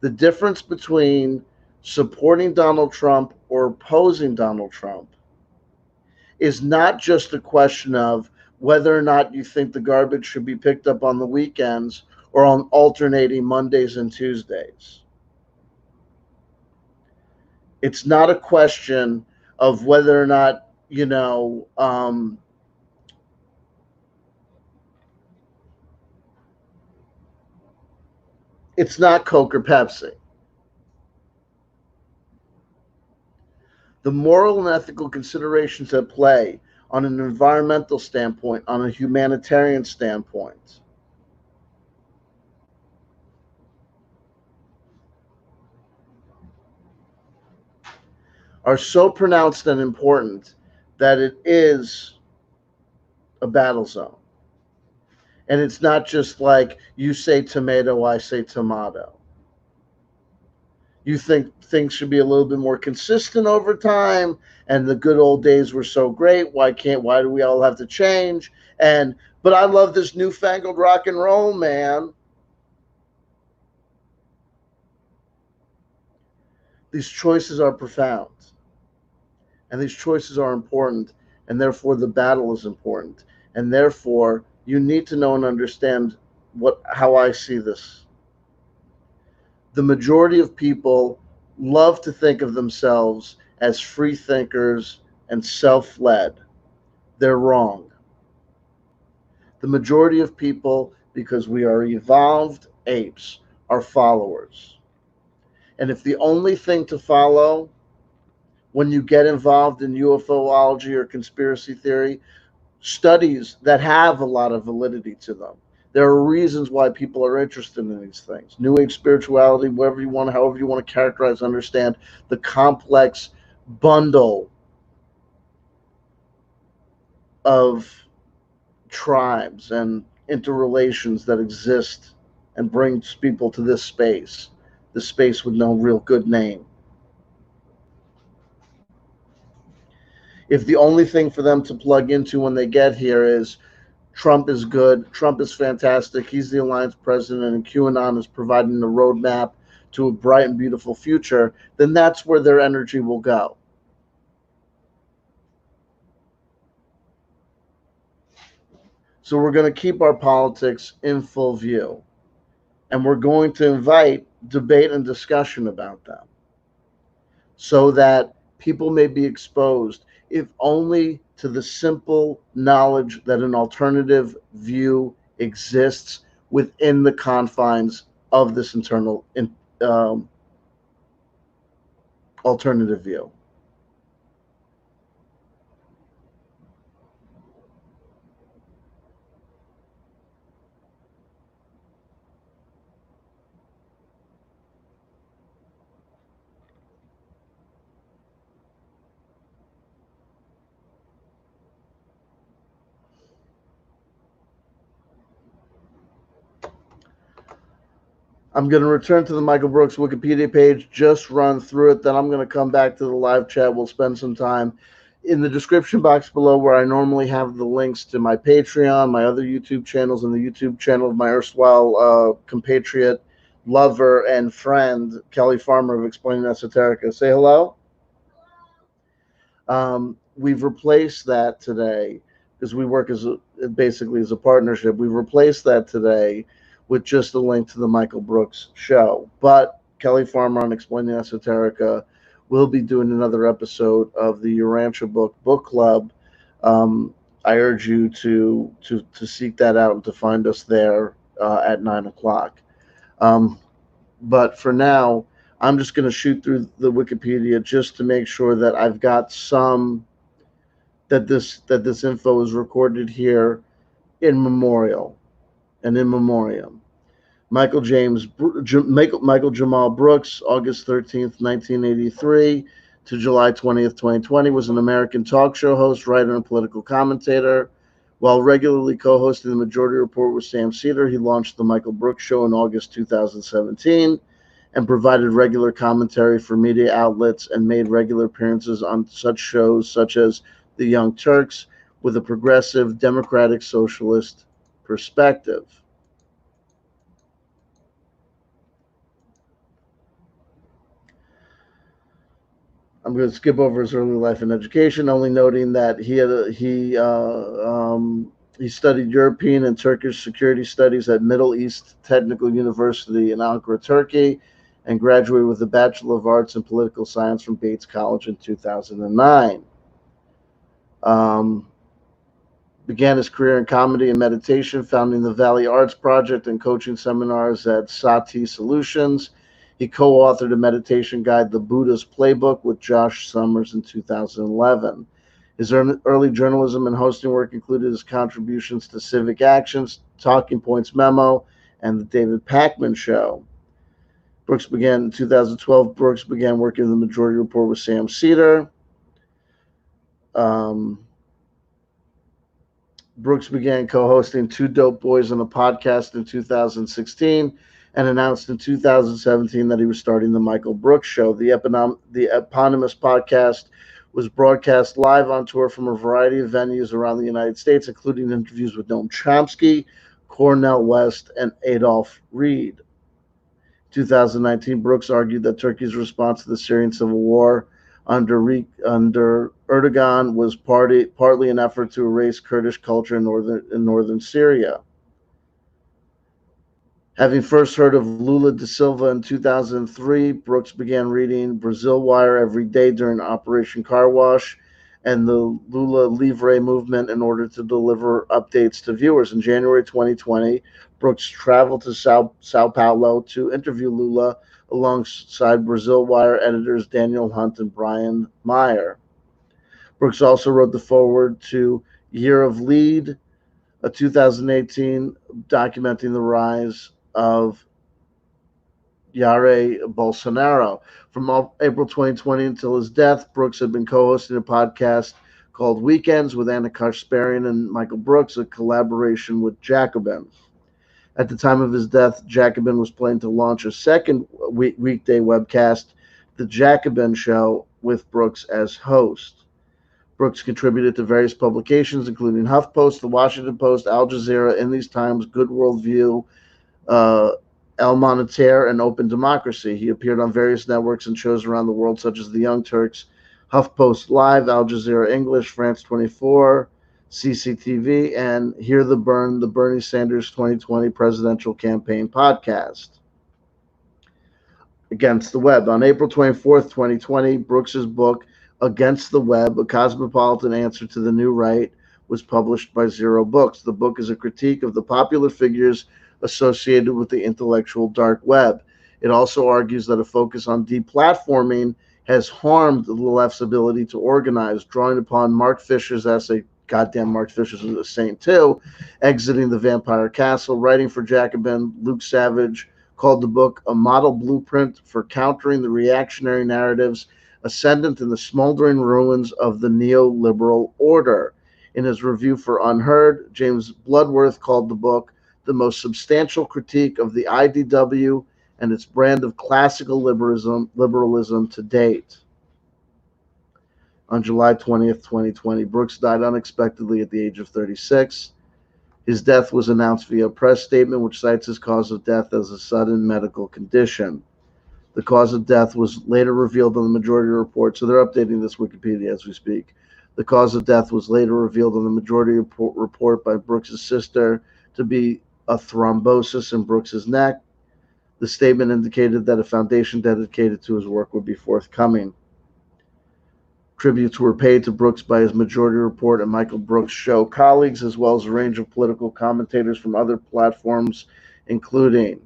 The difference between supporting Donald Trump or opposing Donald Trump is not just a question of whether or not you think the garbage should be picked up on the weekends or on alternating Mondays and Tuesdays. It's not a question of whether or not, it's not Coke or Pepsi. The moral and ethical considerations at play on an environmental standpoint, on a humanitarian standpoint, are so pronounced and important that it is a battle zone. And it's not just like you say tomato, I say tomato. You think things should be a little bit more consistent over time, and the good old days were so great. Why do we all have to change? But I love this newfangled rock and roll, man. These choices are profound, and these choices are important, and therefore the battle is important, and therefore you need to know and understand how I see this. The majority of people love to think of themselves as free thinkers and self-led. They're wrong. The majority of people, because we are evolved apes, are followers. And if the only thing to follow when you get involved in UFOlogy or conspiracy theory, studies that have a lot of validity to them. There are reasons why people are interested in these things. New Age spirituality, however you want to characterize, understand the complex bundle of tribes and interrelations that exist and brings people to this space. the space with no real good name. If the only thing for them to plug into when they get here is Trump is good, Trump is fantastic, he's the alliance president, and QAnon is providing a roadmap to a bright and beautiful future, then that's where their energy will go. So we're going to keep our politics in full view, and we're going to invite debate and discussion about them so that people may be exposed, if only to the simple knowledge that an alternative view exists within the confines of this internal alternative view. I'm going to return to the Michael Brooks Wikipedia page, just run through it. Then I'm going to come back to the live chat. We'll spend some time in the description box below where I normally have the links to my Patreon, my other YouTube channels, and the YouTube channel of my erstwhile compatriot, lover, and friend, Kelly Farmer of Explaining Esoterica. Say hello. We've replaced that today because we work basically as a partnership. We've replaced that today with just a link to the Michael Brooks show. But Kelly Farmer on Explaining Esoterica will be doing another episode of the Urantia Book Club. I urge you to seek that out and to find us there at 9 o'clock. But for now, I'm just going to shoot through the Wikipedia just to make sure that I've got that this info is recorded here in memorial and in memoriam. Michael Jamal Brooks, August 13th, 1983 to July 20th, 2020, was an American talk show host, writer, and political commentator. While regularly co-hosting the Majority Report with Sam Seder, he launched the Michael Brooks Show in August 2017 and provided regular commentary for media outlets and made regular appearances on such shows such as The Young Turks with a progressive, democratic, socialist perspective. I'm going to skip over his early life and education, only noting that he studied European and Turkish security studies at Middle East Technical University in Ankara, Turkey, and graduated with a Bachelor of Arts in Political Science from Bates College in 2009. Began his career in comedy and meditation, founding the Valley Arts Project and coaching seminars at Sati Solutions. He co-authored a meditation guide, The Buddha's Playbook, with Josh Summers in 2011. His early journalism and hosting work included his contributions to Civic Actions, Talking Points Memo, and The David Pakman Show. In 2012, Brooks began working in the Majority Report with Sam Seder. Brooks began co-hosting Two Dope Boys on a podcast in 2016 and announced in 2017 that he was starting the Michael Brooks Show. The eponymous podcast was broadcast live on tour from a variety of venues around the United States, including interviews with Noam Chomsky, Cornel West, and Adolph Reed. 2019, Brooks argued that Turkey's response to the Syrian civil war under Erdogan was partly an effort to erase Kurdish culture in northern Syria. Having first heard of Lula da Silva in 2003, Brooks began reading Brazil Wire every day during Operation Car Wash and the Lula Livre movement in order to deliver updates to viewers. In January 2020, Brooks traveled to Sao Paulo to interview Lula alongside Brazil Wire editors Daniel Hunt and Brian Meyer. Brooks also wrote the foreword to Year of Lead, a 2018 documenting the rise of Jair Bolsonaro. From April 2020 until his death, Brooks had been co-hosting a podcast called Weekends with Anna Kashparian and Michael Brooks, a collaboration with Jacobin. At the time of his death, Jacobin was planning to launch a second weekday webcast, The Jacobin Show, with Brooks as host. Brooks contributed to various publications, including HuffPost, The Washington Post, Al Jazeera, In These Times, Good World View, uh, El Monitor, and Open Democracy. He appeared on various networks and shows around the world, such as The Young Turks, HuffPost Live, Al Jazeera English, France 24, CCTV, and Hear the Burn, the Bernie Sanders 2020 Presidential Campaign podcast. Against the Web. On April 24th, 2020, Brooks's book, Against the Web, A Cosmopolitan Answer to the New Right, was published by Zero Books. The book is a critique of the popular figures associated with the intellectual dark web. It also argues that a focus on deplatforming has harmed the left's ability to organize, drawing upon Mark Fisher's essay, goddamn, Mark Fisher's a saint too, Exiting the Vampire Castle. Writing for Jacobin, Luke Savage called the book a model blueprint for countering the reactionary narratives ascendant in the smoldering ruins of the neoliberal order. In his review for Unheard, James Bloodworth called the book the most substantial critique of the IDW and its brand of classical liberalism to date. On July 20th, 2020, Brooks died unexpectedly at the age of 36. His death was announced via a press statement, which cites his cause of death as a sudden medical condition. The cause of death was later revealed on the Majority Report, so they're updating this Wikipedia as we speak. The cause of death was later revealed on the Majority Report by Brooks's sister to be a thrombosis in Brooks's neck. The statement indicated that a foundation dedicated to his work would be forthcoming. Tributes were paid to Brooks by his Majority Report and Michael Brooks Show colleagues, as well as a range of political commentators from other platforms, including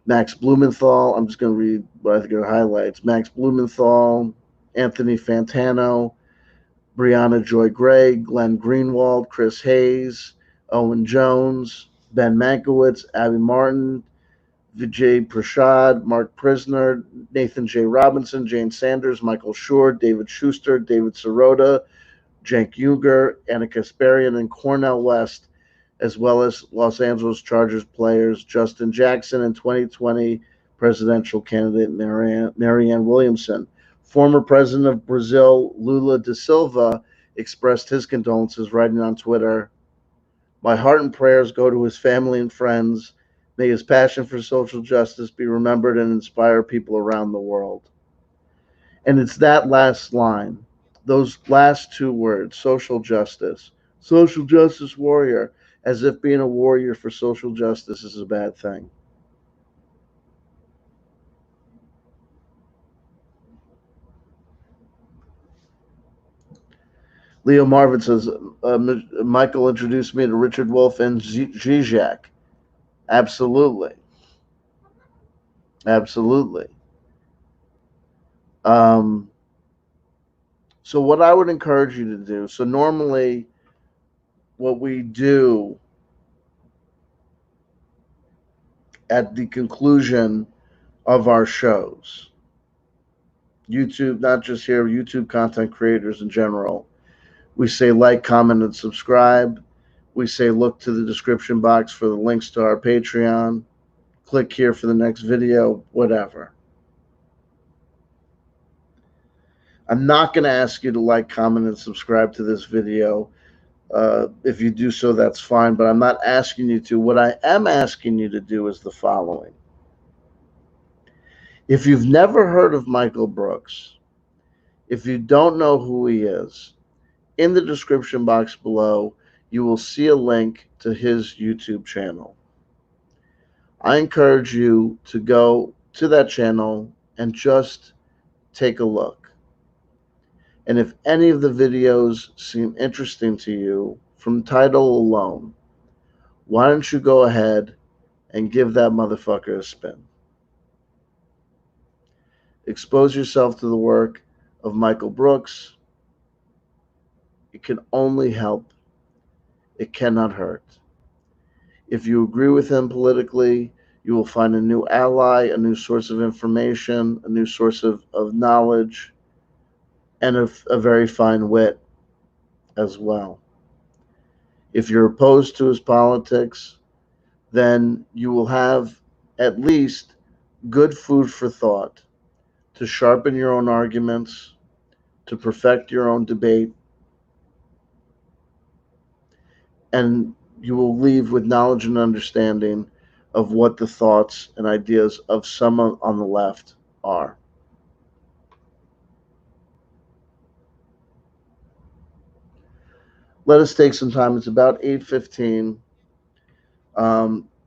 Max Blumenthal. I'm just going to read what I think are highlights. Max Blumenthal, Anthony Fantano, Brianna Joy Gray, Glenn Greenwald, Chris Hayes, Owen Jones, Ben Mankiewicz, Abby Martin, Vijay Prashad, Mark Prisner, Nathan J. Robinson, Jane Sanders, Michael Schur, David Schuster, David Sirota, Cenk Uygur, Anna Kasparian, and Cornel West, as well as Los Angeles Chargers players Justin Jackson and 2020 presidential candidate Marianne Williamson. Former president of Brazil, Lula da Silva, expressed his condolences, writing on Twitter, "My heart and prayers go to his family and friends. May his passion for social justice be remembered and inspire people around the world." And it's that last line, those last two words, social justice warrior, as if being a warrior for social justice is a bad thing. Leo Marvin says, Michael introduced me to Richard Wolff and Zizek. Absolutely. Absolutely. So what I would encourage you to do, so normally what we do at the conclusion of our shows, YouTube, not just here, YouTube content creators in general, we say like, comment, and subscribe. We say look to the description box for the links to our Patreon. Click here for the next video, whatever. I'm not going to ask you to like, comment, and subscribe to this video. If you do so, that's fine, but I'm not asking you to. What I am asking you to do is the following. If you've never heard of Michael Brooks, if you don't know who he is, in the description box below, you will see a link to his YouTube channel. I encourage you to go to that channel and just take a look. And if any of the videos seem interesting to you from title alone, why don't you go ahead and give that motherfucker a spin? Expose yourself to the work of Michael Brooks. It can only help. It cannot hurt. If you agree with him politically, you will find a new ally, a new source of information, a new source of knowledge, and a very fine wit as well. If you're opposed to his politics, then you will have at least good food for thought to sharpen your own arguments, to perfect your own debate, and you will leave with knowledge and understanding of what the thoughts and ideas of someone on the left are. Let us take some time. It's about 8:15.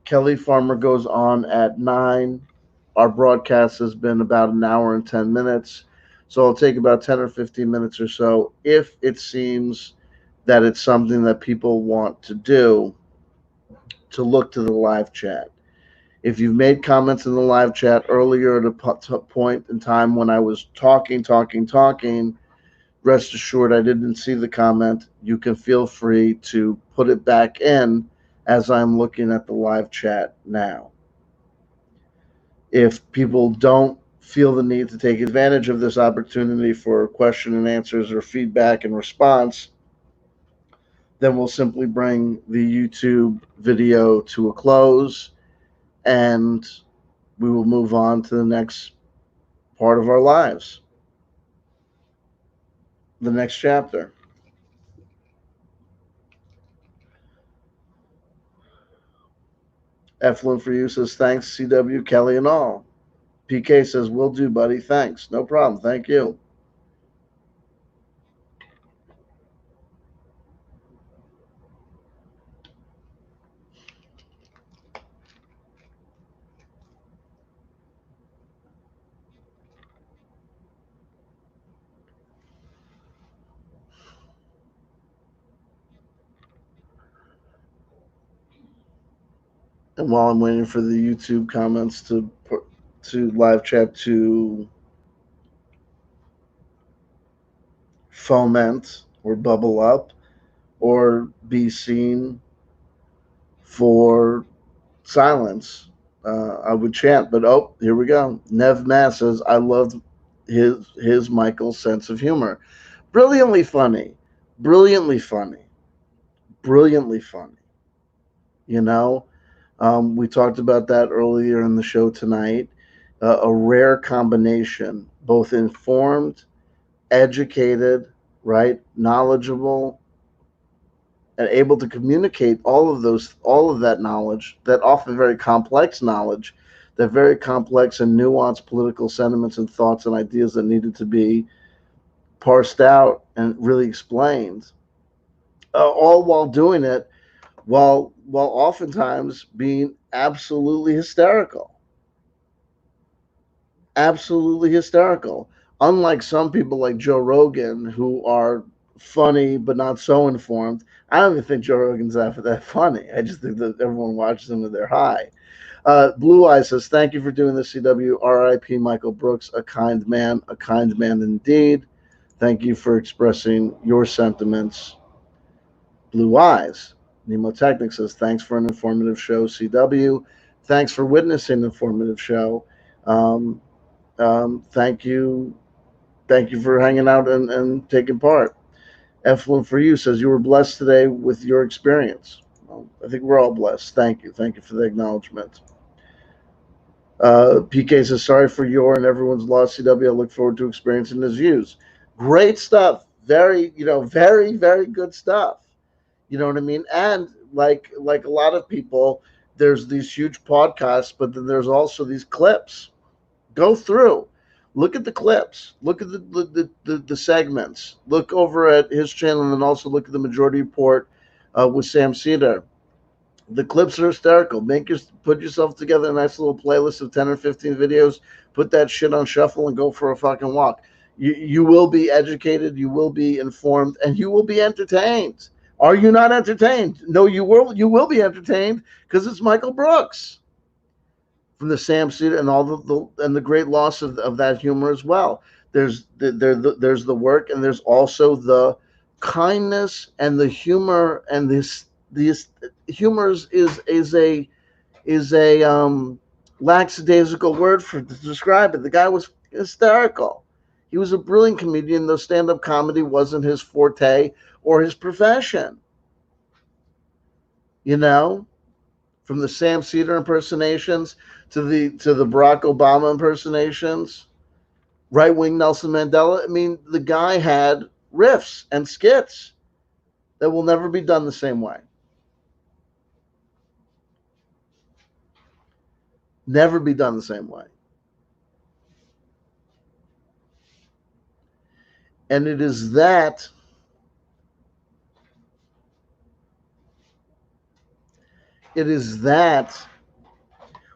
Kelly Farmer goes on at 9. Our broadcast has been about an hour and 10 minutes. So I'll take about 10 or 15 minutes or so if it seems that it's something that people want to do, to look to the live chat. If you've made comments in the live chat earlier at a point in time when I was talking, rest assured I didn't see the comment. You can feel free to put it back in as I'm looking at the live chat now. If people don't feel the need to take advantage of this opportunity for question and answers or feedback and response, then we'll simply bring the YouTube video to a close and we will move on to the next part of our lives, the next chapter. Eflin for you says, thanks, CW, Kelly, and all. PK says, will do, buddy. Thanks. No problem. Thank you. And while I'm waiting for the YouTube comments to live chat to foment or bubble up or be seen for silence, I would chant. But oh, here we go. Nev Mass says, I loved his Michael's sense of humor. Brilliantly funny. Brilliantly funny. Brilliantly funny. You know, we talked about that earlier in the show tonight. A rare combination, both informed, educated, right, knowledgeable, and able to communicate all of that knowledge, that often very complex knowledge, that very complex and nuanced political sentiments and thoughts and ideas that needed to be parsed out and really explained, all while doing it while oftentimes being absolutely hysterical. Absolutely hysterical. Unlike some people like Joe Rogan who are funny but not so informed. I don't even think Joe Rogan's that funny. I just think that everyone watches him and they're high. Blue Eye says, thank you for doing this, CW. RIP Michael Brooks, a kind man indeed. Thank you for expressing your sentiments. Blue Eyes. Nemotechnic says, thanks for an informative show, CW. Thanks for witnessing an informative show. Thank you for hanging out and taking part. Eflin for you says, you were blessed today with your experience. Well, I think we're all blessed. Thank you for the acknowledgement. PK says, sorry for your and everyone's loss, CW. I look forward to experiencing his views. Great stuff. Very, very, very good stuff. You know what I mean? And like a lot of people, there's these huge podcasts, but then there's also these clips. Go through, look at the clips, look at the segments, look over at his channel, and then also look at the Majority Report with Sam Seder. The clips are hysterical. Put yourself together a nice little playlist of 10 or 15 videos. Put that shit on shuffle and go for a fucking walk. You will be educated, you will be informed, and you will be entertained. Are you not entertained? No, you will be entertained because it's Michael Brooks from the Sam Seder and all the great loss of that humor as well. There's the work, and there's also the kindness and the humor, and this humor is a lackadaisical word to describe it. The guy was hysterical. He was a brilliant comedian, though stand-up comedy wasn't his forte or his profession. from the Sam Cedar impersonations to the Barack Obama impersonations, right wing Nelson Mandela. I mean, the guy had riffs and skits that will never be done the same way. Never be done the same way. And it is that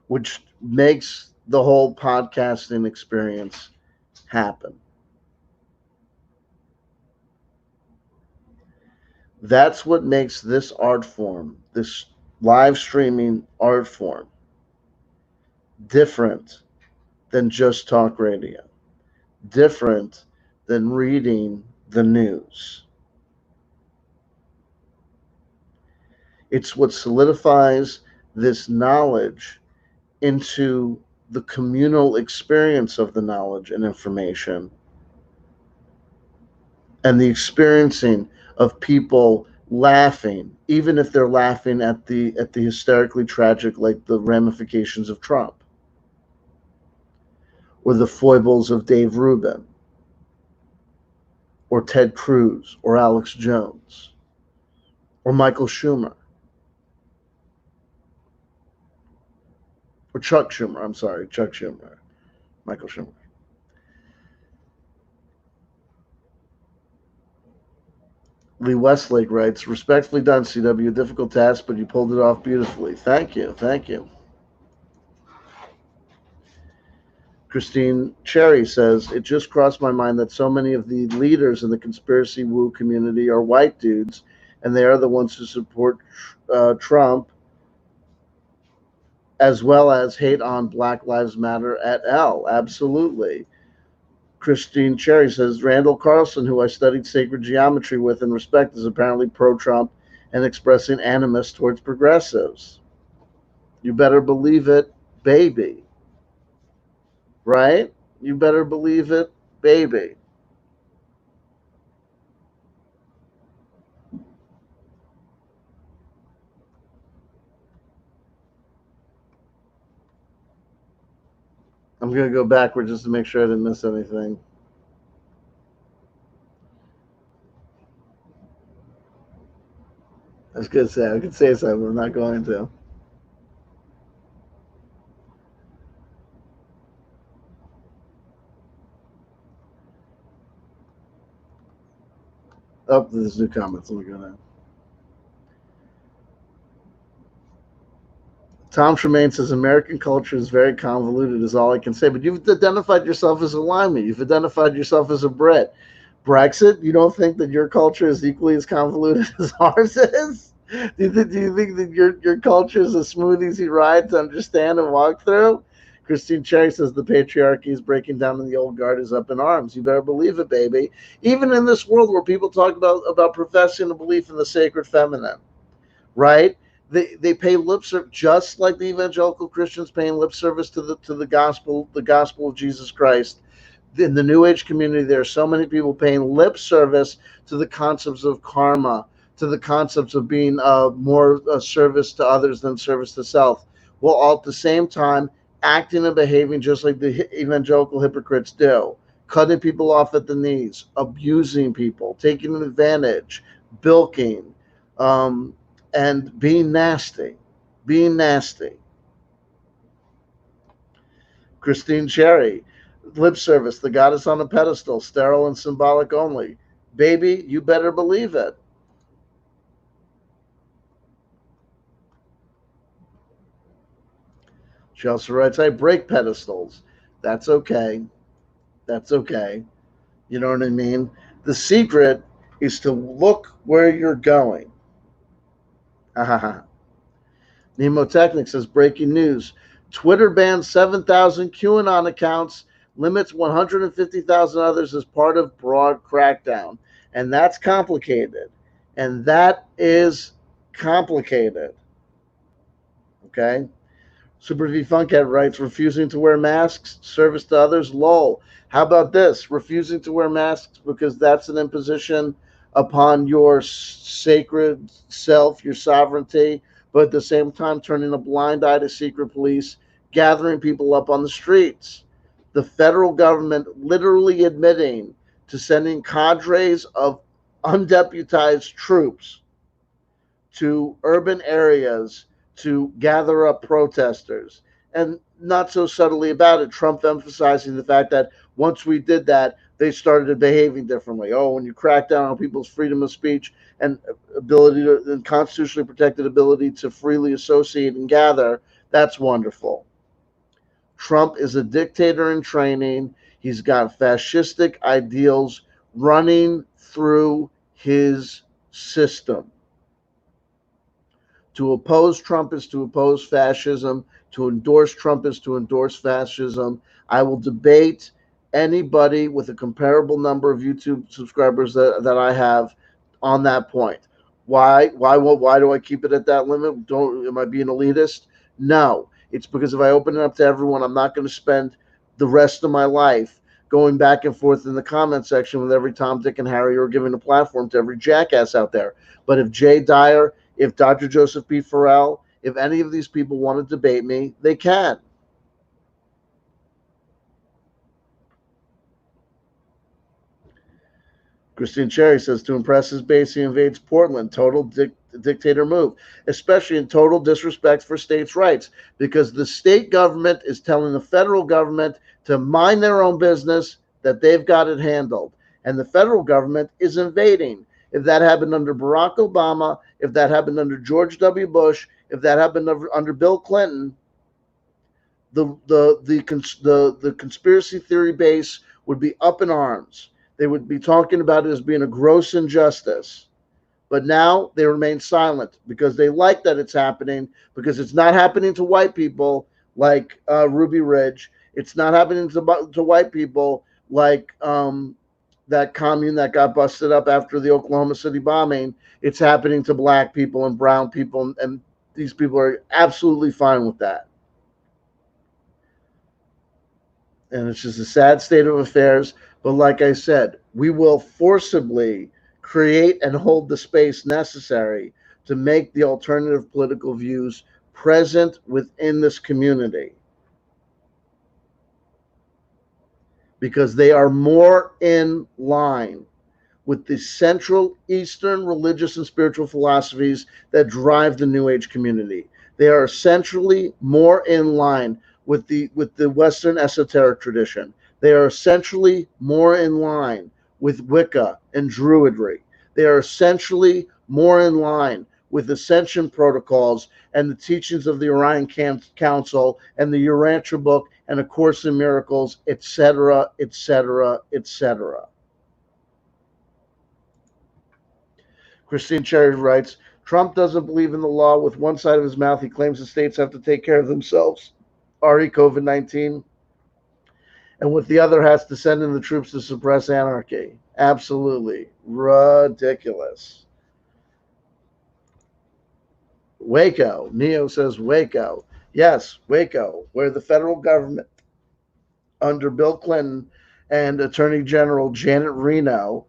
which makes the whole podcasting experience happen. That's what makes this art form, this live streaming art form, different than just talk radio, different than reading the news. It's what solidifies this knowledge into the communal experience of the knowledge and information, and the experiencing of people laughing, even if they're laughing at the hysterically tragic, like the ramifications of Trump, or the foibles of Dave Rubin, or Ted Cruz, or Alex Jones, or Michael Schumer, or Chuck Schumer. I'm sorry, Chuck Schumer, Michael Schumer. Lee Westlake writes, respectfully done, CW. Difficult task, but you pulled it off beautifully. Thank you. Thank you. Christine Cherry says, it just crossed my mind that so many of the leaders in the conspiracy woo community are white dudes, and they are the ones who support Trump, as well as hate on Black Lives Matter et al. Absolutely. Christine Cherry says, Randall Carlson, who I studied sacred geometry with and respect, is apparently pro-Trump and expressing animus towards progressives. You better believe it, baby. Right? You better believe it, baby. I'm going to go backward just to make sure I didn't miss anything. I was going to say, I could say something, but I'm not going to. Oh, there's new comments. Let me go now. Tom Tremaine says, American culture is very convoluted, is all I can say. But you've identified yourself as a Lyman. You've identified yourself as a Brit. Brexit, you don't think that your culture is equally as convoluted as ours is? Do you think that your culture is a smooth, easy ride to understand and walk through? Christine Cherry says the patriarchy is breaking down and the old guard is up in arms. You better believe it, baby. Even in this world where people talk about professing a belief in the sacred feminine, right? They pay lip service, just like the evangelical Christians paying lip service to the gospel of Jesus Christ. In the New Age community, there are so many people paying lip service to the concepts of karma, to the concepts of being more service to others than service to self, while all at the same time acting and behaving just like the evangelical hypocrites do, cutting people off at the knees, abusing people, taking advantage, bilking, and being nasty. Christine Cherry, lip service, the goddess on a pedestal, sterile and symbolic only. Baby, you better believe it. She also writes, I break pedestals. That's okay. That's okay. You know what I mean? The secret is to look where you're going. Nemotechnic says, breaking news. Twitter bans 7,000 QAnon accounts, limits 150,000 others as part of broad crackdown. And that's complicated. And that is complicated. Okay? Super V Funkhead writes, refusing to wear masks, service to others, lol. How about this? Refusing to wear masks because that's an imposition upon your sacred self, your sovereignty, but at the same time turning a blind eye to secret police, gathering people up on the streets. The federal government literally admitting to sending cadres of undeputized troops to urban areas to gather up protesters. And not so subtly about it, Trump emphasizing the fact that once we did that, they started behaving differently. Oh, when you crack down on people's freedom of speech and ability to, and constitutionally protected ability to freely associate and gather, that's wonderful. Trump is a dictator in training. He's got fascistic ideals running through his system. To oppose Trump is to oppose fascism. To endorse Trump is to endorse fascism. I will debate anybody with a comparable number of YouTube subscribers that I have on that point. Why do I keep it at that limit? Don't am I being elitist? No. It's because if I open it up to everyone, I'm not going to spend the rest of my life going back and forth in the comment section with every Tom, Dick, and Harry, or giving a platform to every jackass out there. But if Jay Dyer, if Dr. Joseph P. Farrell, if any of these people want to debate me, they can. Christine Cherry says to impress his base, he invades Portland. Total dictator move, especially in total disrespect for states' rights, because the state government is telling the federal government to mind their own business, that they've got it handled. And the federal government is invading. If that happened under Barack Obama, if that happened under George W. Bush, if that happened under Bill Clinton, the conspiracy theory base would be up in arms. They would be talking about it as being a gross injustice. But now they remain silent because they like that it's happening, because it's not happening to white people like Ruby Ridge. It's not happening to white people like that commune that got busted up after the Oklahoma City bombing. It's happening to black people and brown people, and these people are absolutely fine with that. And it's just a sad state of affairs. But like I said, we will forcibly create and hold the space necessary to make the alternative political views present within this community, because they are more in line with the Central Eastern religious and spiritual philosophies that drive the New Age community. They are essentially more in line with the Western esoteric tradition. They are essentially more in line with Wicca and Druidry. They are essentially more in line with ascension protocols and the teachings of the Orion Council and the Urantia book and A Course in Miracles, etc., etc., etc. Christine Cherry writes, Trump doesn't believe in the law. With one side of his mouth, he claims the states have to take care of themselves. COVID 19. And with the other, has to send in the troops to suppress anarchy. Absolutely ridiculous. Waco. Neo says Waco. Yes, Waco, where the federal government under Bill Clinton and Attorney General Janet Reno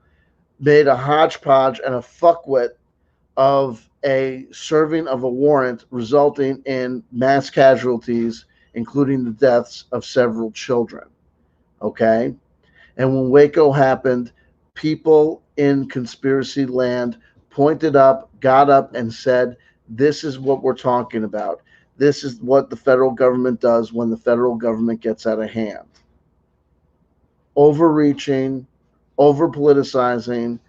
made a hodgepodge and a fuckwit of a serving of a warrant, resulting in mass casualties, including the deaths of several children. Okay? And when Waco happened, people in conspiracy land pointed up, got up, and said, this is what we're talking about. This is what the federal government does when the federal government gets out of hand. Overreaching, over politicizing,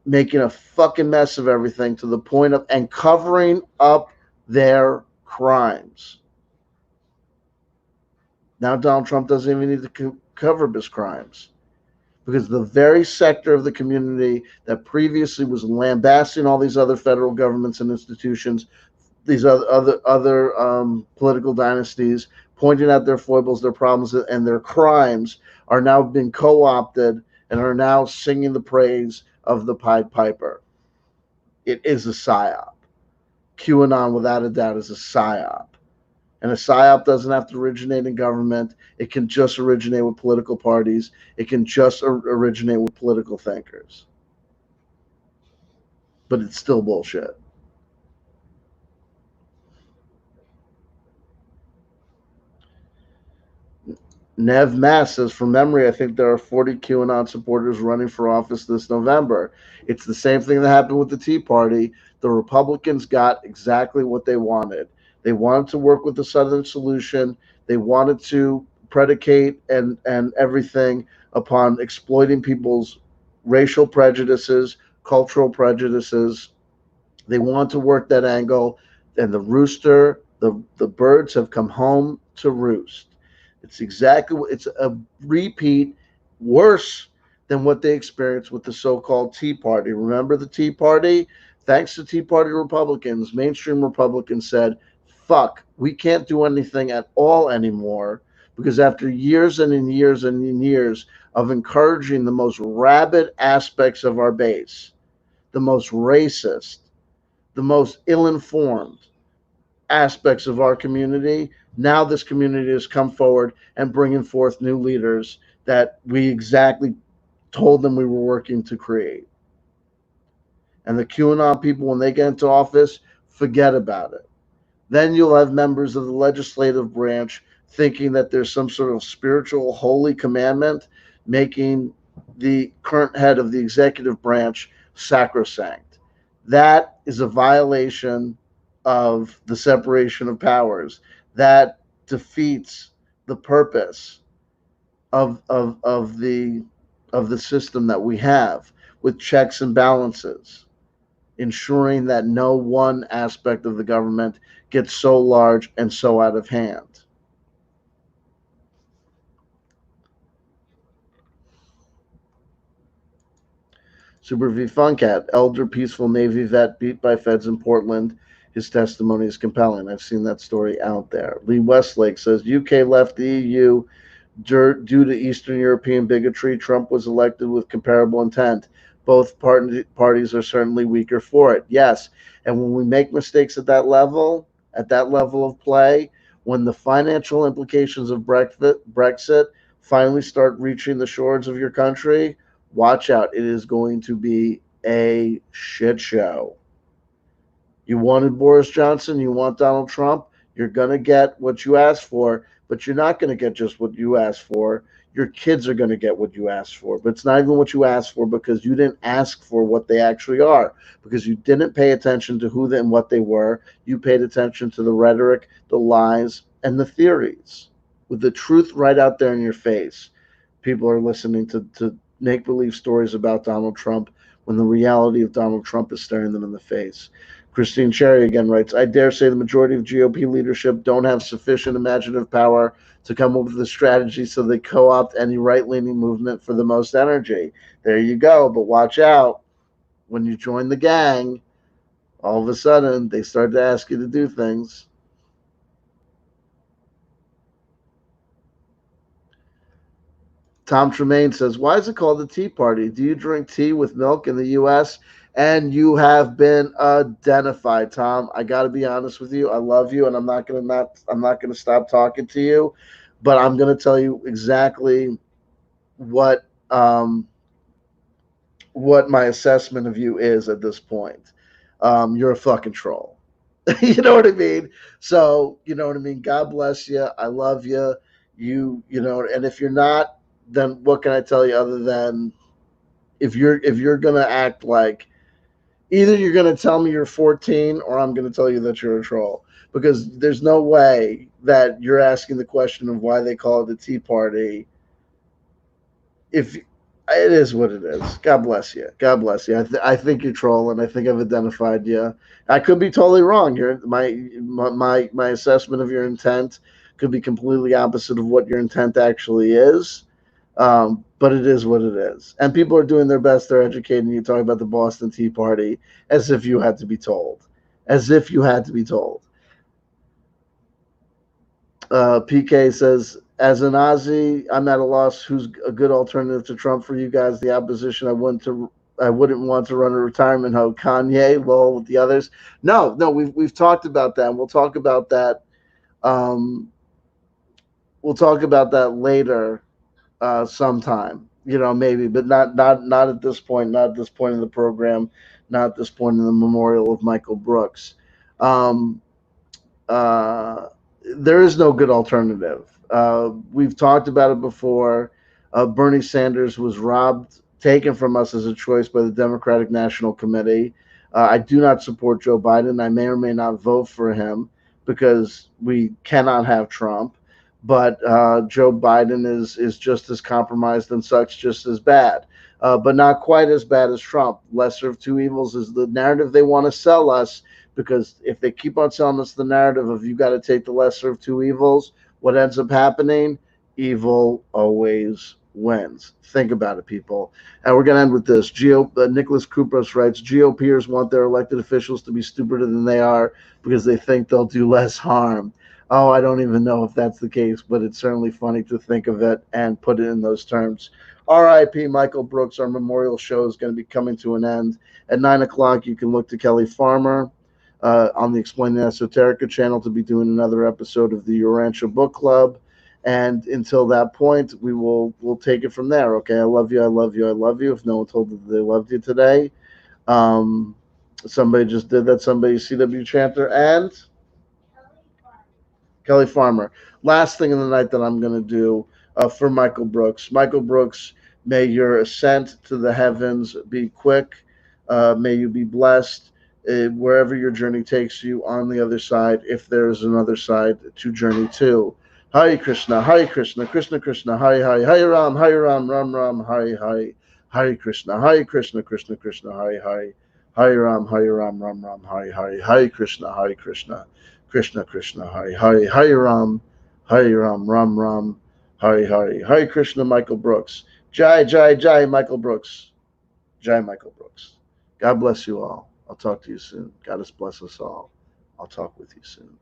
making a fucking mess of everything to the point of, and covering up their crimes. Now Donald Trump doesn't even need to cover up his crimes, because the very sector of the community that previously was lambasting all these other federal governments and institutions, these other political dynasties, pointing out their foibles, their problems, and their crimes, are now being co-opted and are now singing the praise of the Pied Piper. It is a psyop. QAnon, without a doubt, is a psyop. And a psyop doesn't have to originate in government. It can just originate with political parties. It can just originate with political thinkers. But it's still bullshit. Nev Mass says, from memory, I think there are 40 QAnon supporters running for office this November. It's the same thing that happened with the Tea Party. The Republicans got exactly what they wanted. They wanted to work with the Southern solution. They wanted to predicate and everything upon exploiting people's racial prejudices, cultural prejudices. They want to work that angle, and the birds have come home to roost. It's a repeat, worse than what they experienced with the so-called Tea Party. Remember the Tea Party? Thanks to Tea Party Republicans, mainstream Republicans said, "Fuck, we can't do anything at all anymore." Because after years and years and years of encouraging the most rabid aspects of our base, the most racist, the most ill-informed aspects of our community, now this community has come forward and bringing forth new leaders that we exactly told them we were working to create. And the QAnon people, when they get into office, forget about it. Then you'll have members of the legislative branch thinking that there's some sort of spiritual holy commandment making the current head of the executive branch sacrosanct. That is a violation of the separation of powers. That defeats the purpose of the system that we have with checks and balances, ensuring that no one aspect of the government gets so large and so out of hand. Super V Funcat, elder peaceful Navy vet beat by feds in Portland. His testimony is compelling. I've seen that story out there. Lee Westlake says UK left the EU due to Eastern European bigotry. Trump was elected with comparable intent. Both parties are certainly weaker for it. Yes. And when we make mistakes at that level of play, when the financial implications of Brexit finally start reaching the shores of your country, watch out. It is going to be a shit show. You wanted Boris Johnson, you want Donald Trump, you're going to get what you asked for, but you're not going to get just what you asked for. Your kids are going to get what you asked for, but it's not even what you asked for because you didn't ask for what they actually are, because you didn't pay attention to who and what they were. You paid attention to the rhetoric, the lies, and the theories. With the truth right out there in your face, people are listening to make-believe stories about Donald Trump when the reality of Donald Trump is staring them in the face. Christine Cherry again writes, I dare say the majority of GOP leadership don't have sufficient imaginative power to come up with a strategy, so they co-opt any right-leaning movement for the most energy. There you go, but watch out. When you join the gang, all of a sudden, they start to ask you to do things. Tom Tremaine says, why is it called the Tea Party? Do you drink tea with milk in the U.S.? And you have been identified, Tom. I got to be honest with you. I love you, and I'm not gonna stop talking to you, but I'm gonna tell you exactly what my assessment of you is at this point. You're a fucking troll. You know what I mean? So you know what I mean. God bless you. I love you. You know, and if you're not, then what can I tell you other than if you're gonna act like, either you're going to tell me you're 14 or I'm going to tell you that you're a troll, because there's no way that you're asking the question of why they call it the Tea Party. If it is what it is. God bless you. God bless you. I think you're trolling. I think I've identified you. I could be totally wrong. My assessment of your intent could be completely opposite of what your intent actually is. But it is what it is. And people are doing their best. They're educating you, talking about the Boston Tea Party as if you had to be told. As if you had to be told. PK says, as an Aussie, I'm at a loss who's a good alternative to Trump for you guys. The opposition, I wouldn't want to run a retirement home. Kanye, lol, with the others. No, we've talked about that. And we'll talk about that. We'll talk about that later. Sometime, maybe, but not at this point. Not at this point in the program. Not at this point in the memorial of Michael Brooks. There is no good alternative. We've talked about it before. Bernie Sanders was robbed, taken from us as a choice by the Democratic National Committee. I do not support Joe Biden. I may or may not vote for him because we cannot have Trump. But Joe Biden is just as compromised and such, just as bad, but not quite as bad as Trump. Lesser of two evils is the narrative they want to sell us, because if they keep on selling us the narrative of you got to take the lesser of two evils, what ends up happening? Evil always wins. Think about it, people. And we're going to end with this. Nicholas Kupros writes, GOPers want their elected officials to be stupider than they are because they think they'll do less harm. Oh, I don't even know if that's the case, but it's certainly funny to think of it and put it in those terms. R.I.P. Michael Brooks. Our memorial show is going to be coming to an end. At 9 o'clock, you can look to Kelly Farmer on the Explaining Esoterica channel to be doing another episode of the Urantia Book Club. And until that point, we'll take it from there. Okay, I love you, I love you, I love you. If no one told you that they loved you today, somebody just did that. Somebody, CW Chanter and Kelly Farmer. Last thing in the night that I'm going to do for Michael Brooks. Michael Brooks, may your ascent to the heavens be quick. May you be blessed wherever your journey takes you on the other side, if there is another side to journey to. Hare Krishna, Krishna Krishna, Hare Ram Ram, Hare Krishna, Krishna Krishna, Hare Ram, Ram Ram, Hare Krishna, Krishna Krishna, Hare Ram, Ram, Hare Krishna, Michael Brooks. Jai, Michael Brooks. Jai, Michael Brooks. God bless you all. I'll talk to you soon. God bless us all. I'll talk with you soon.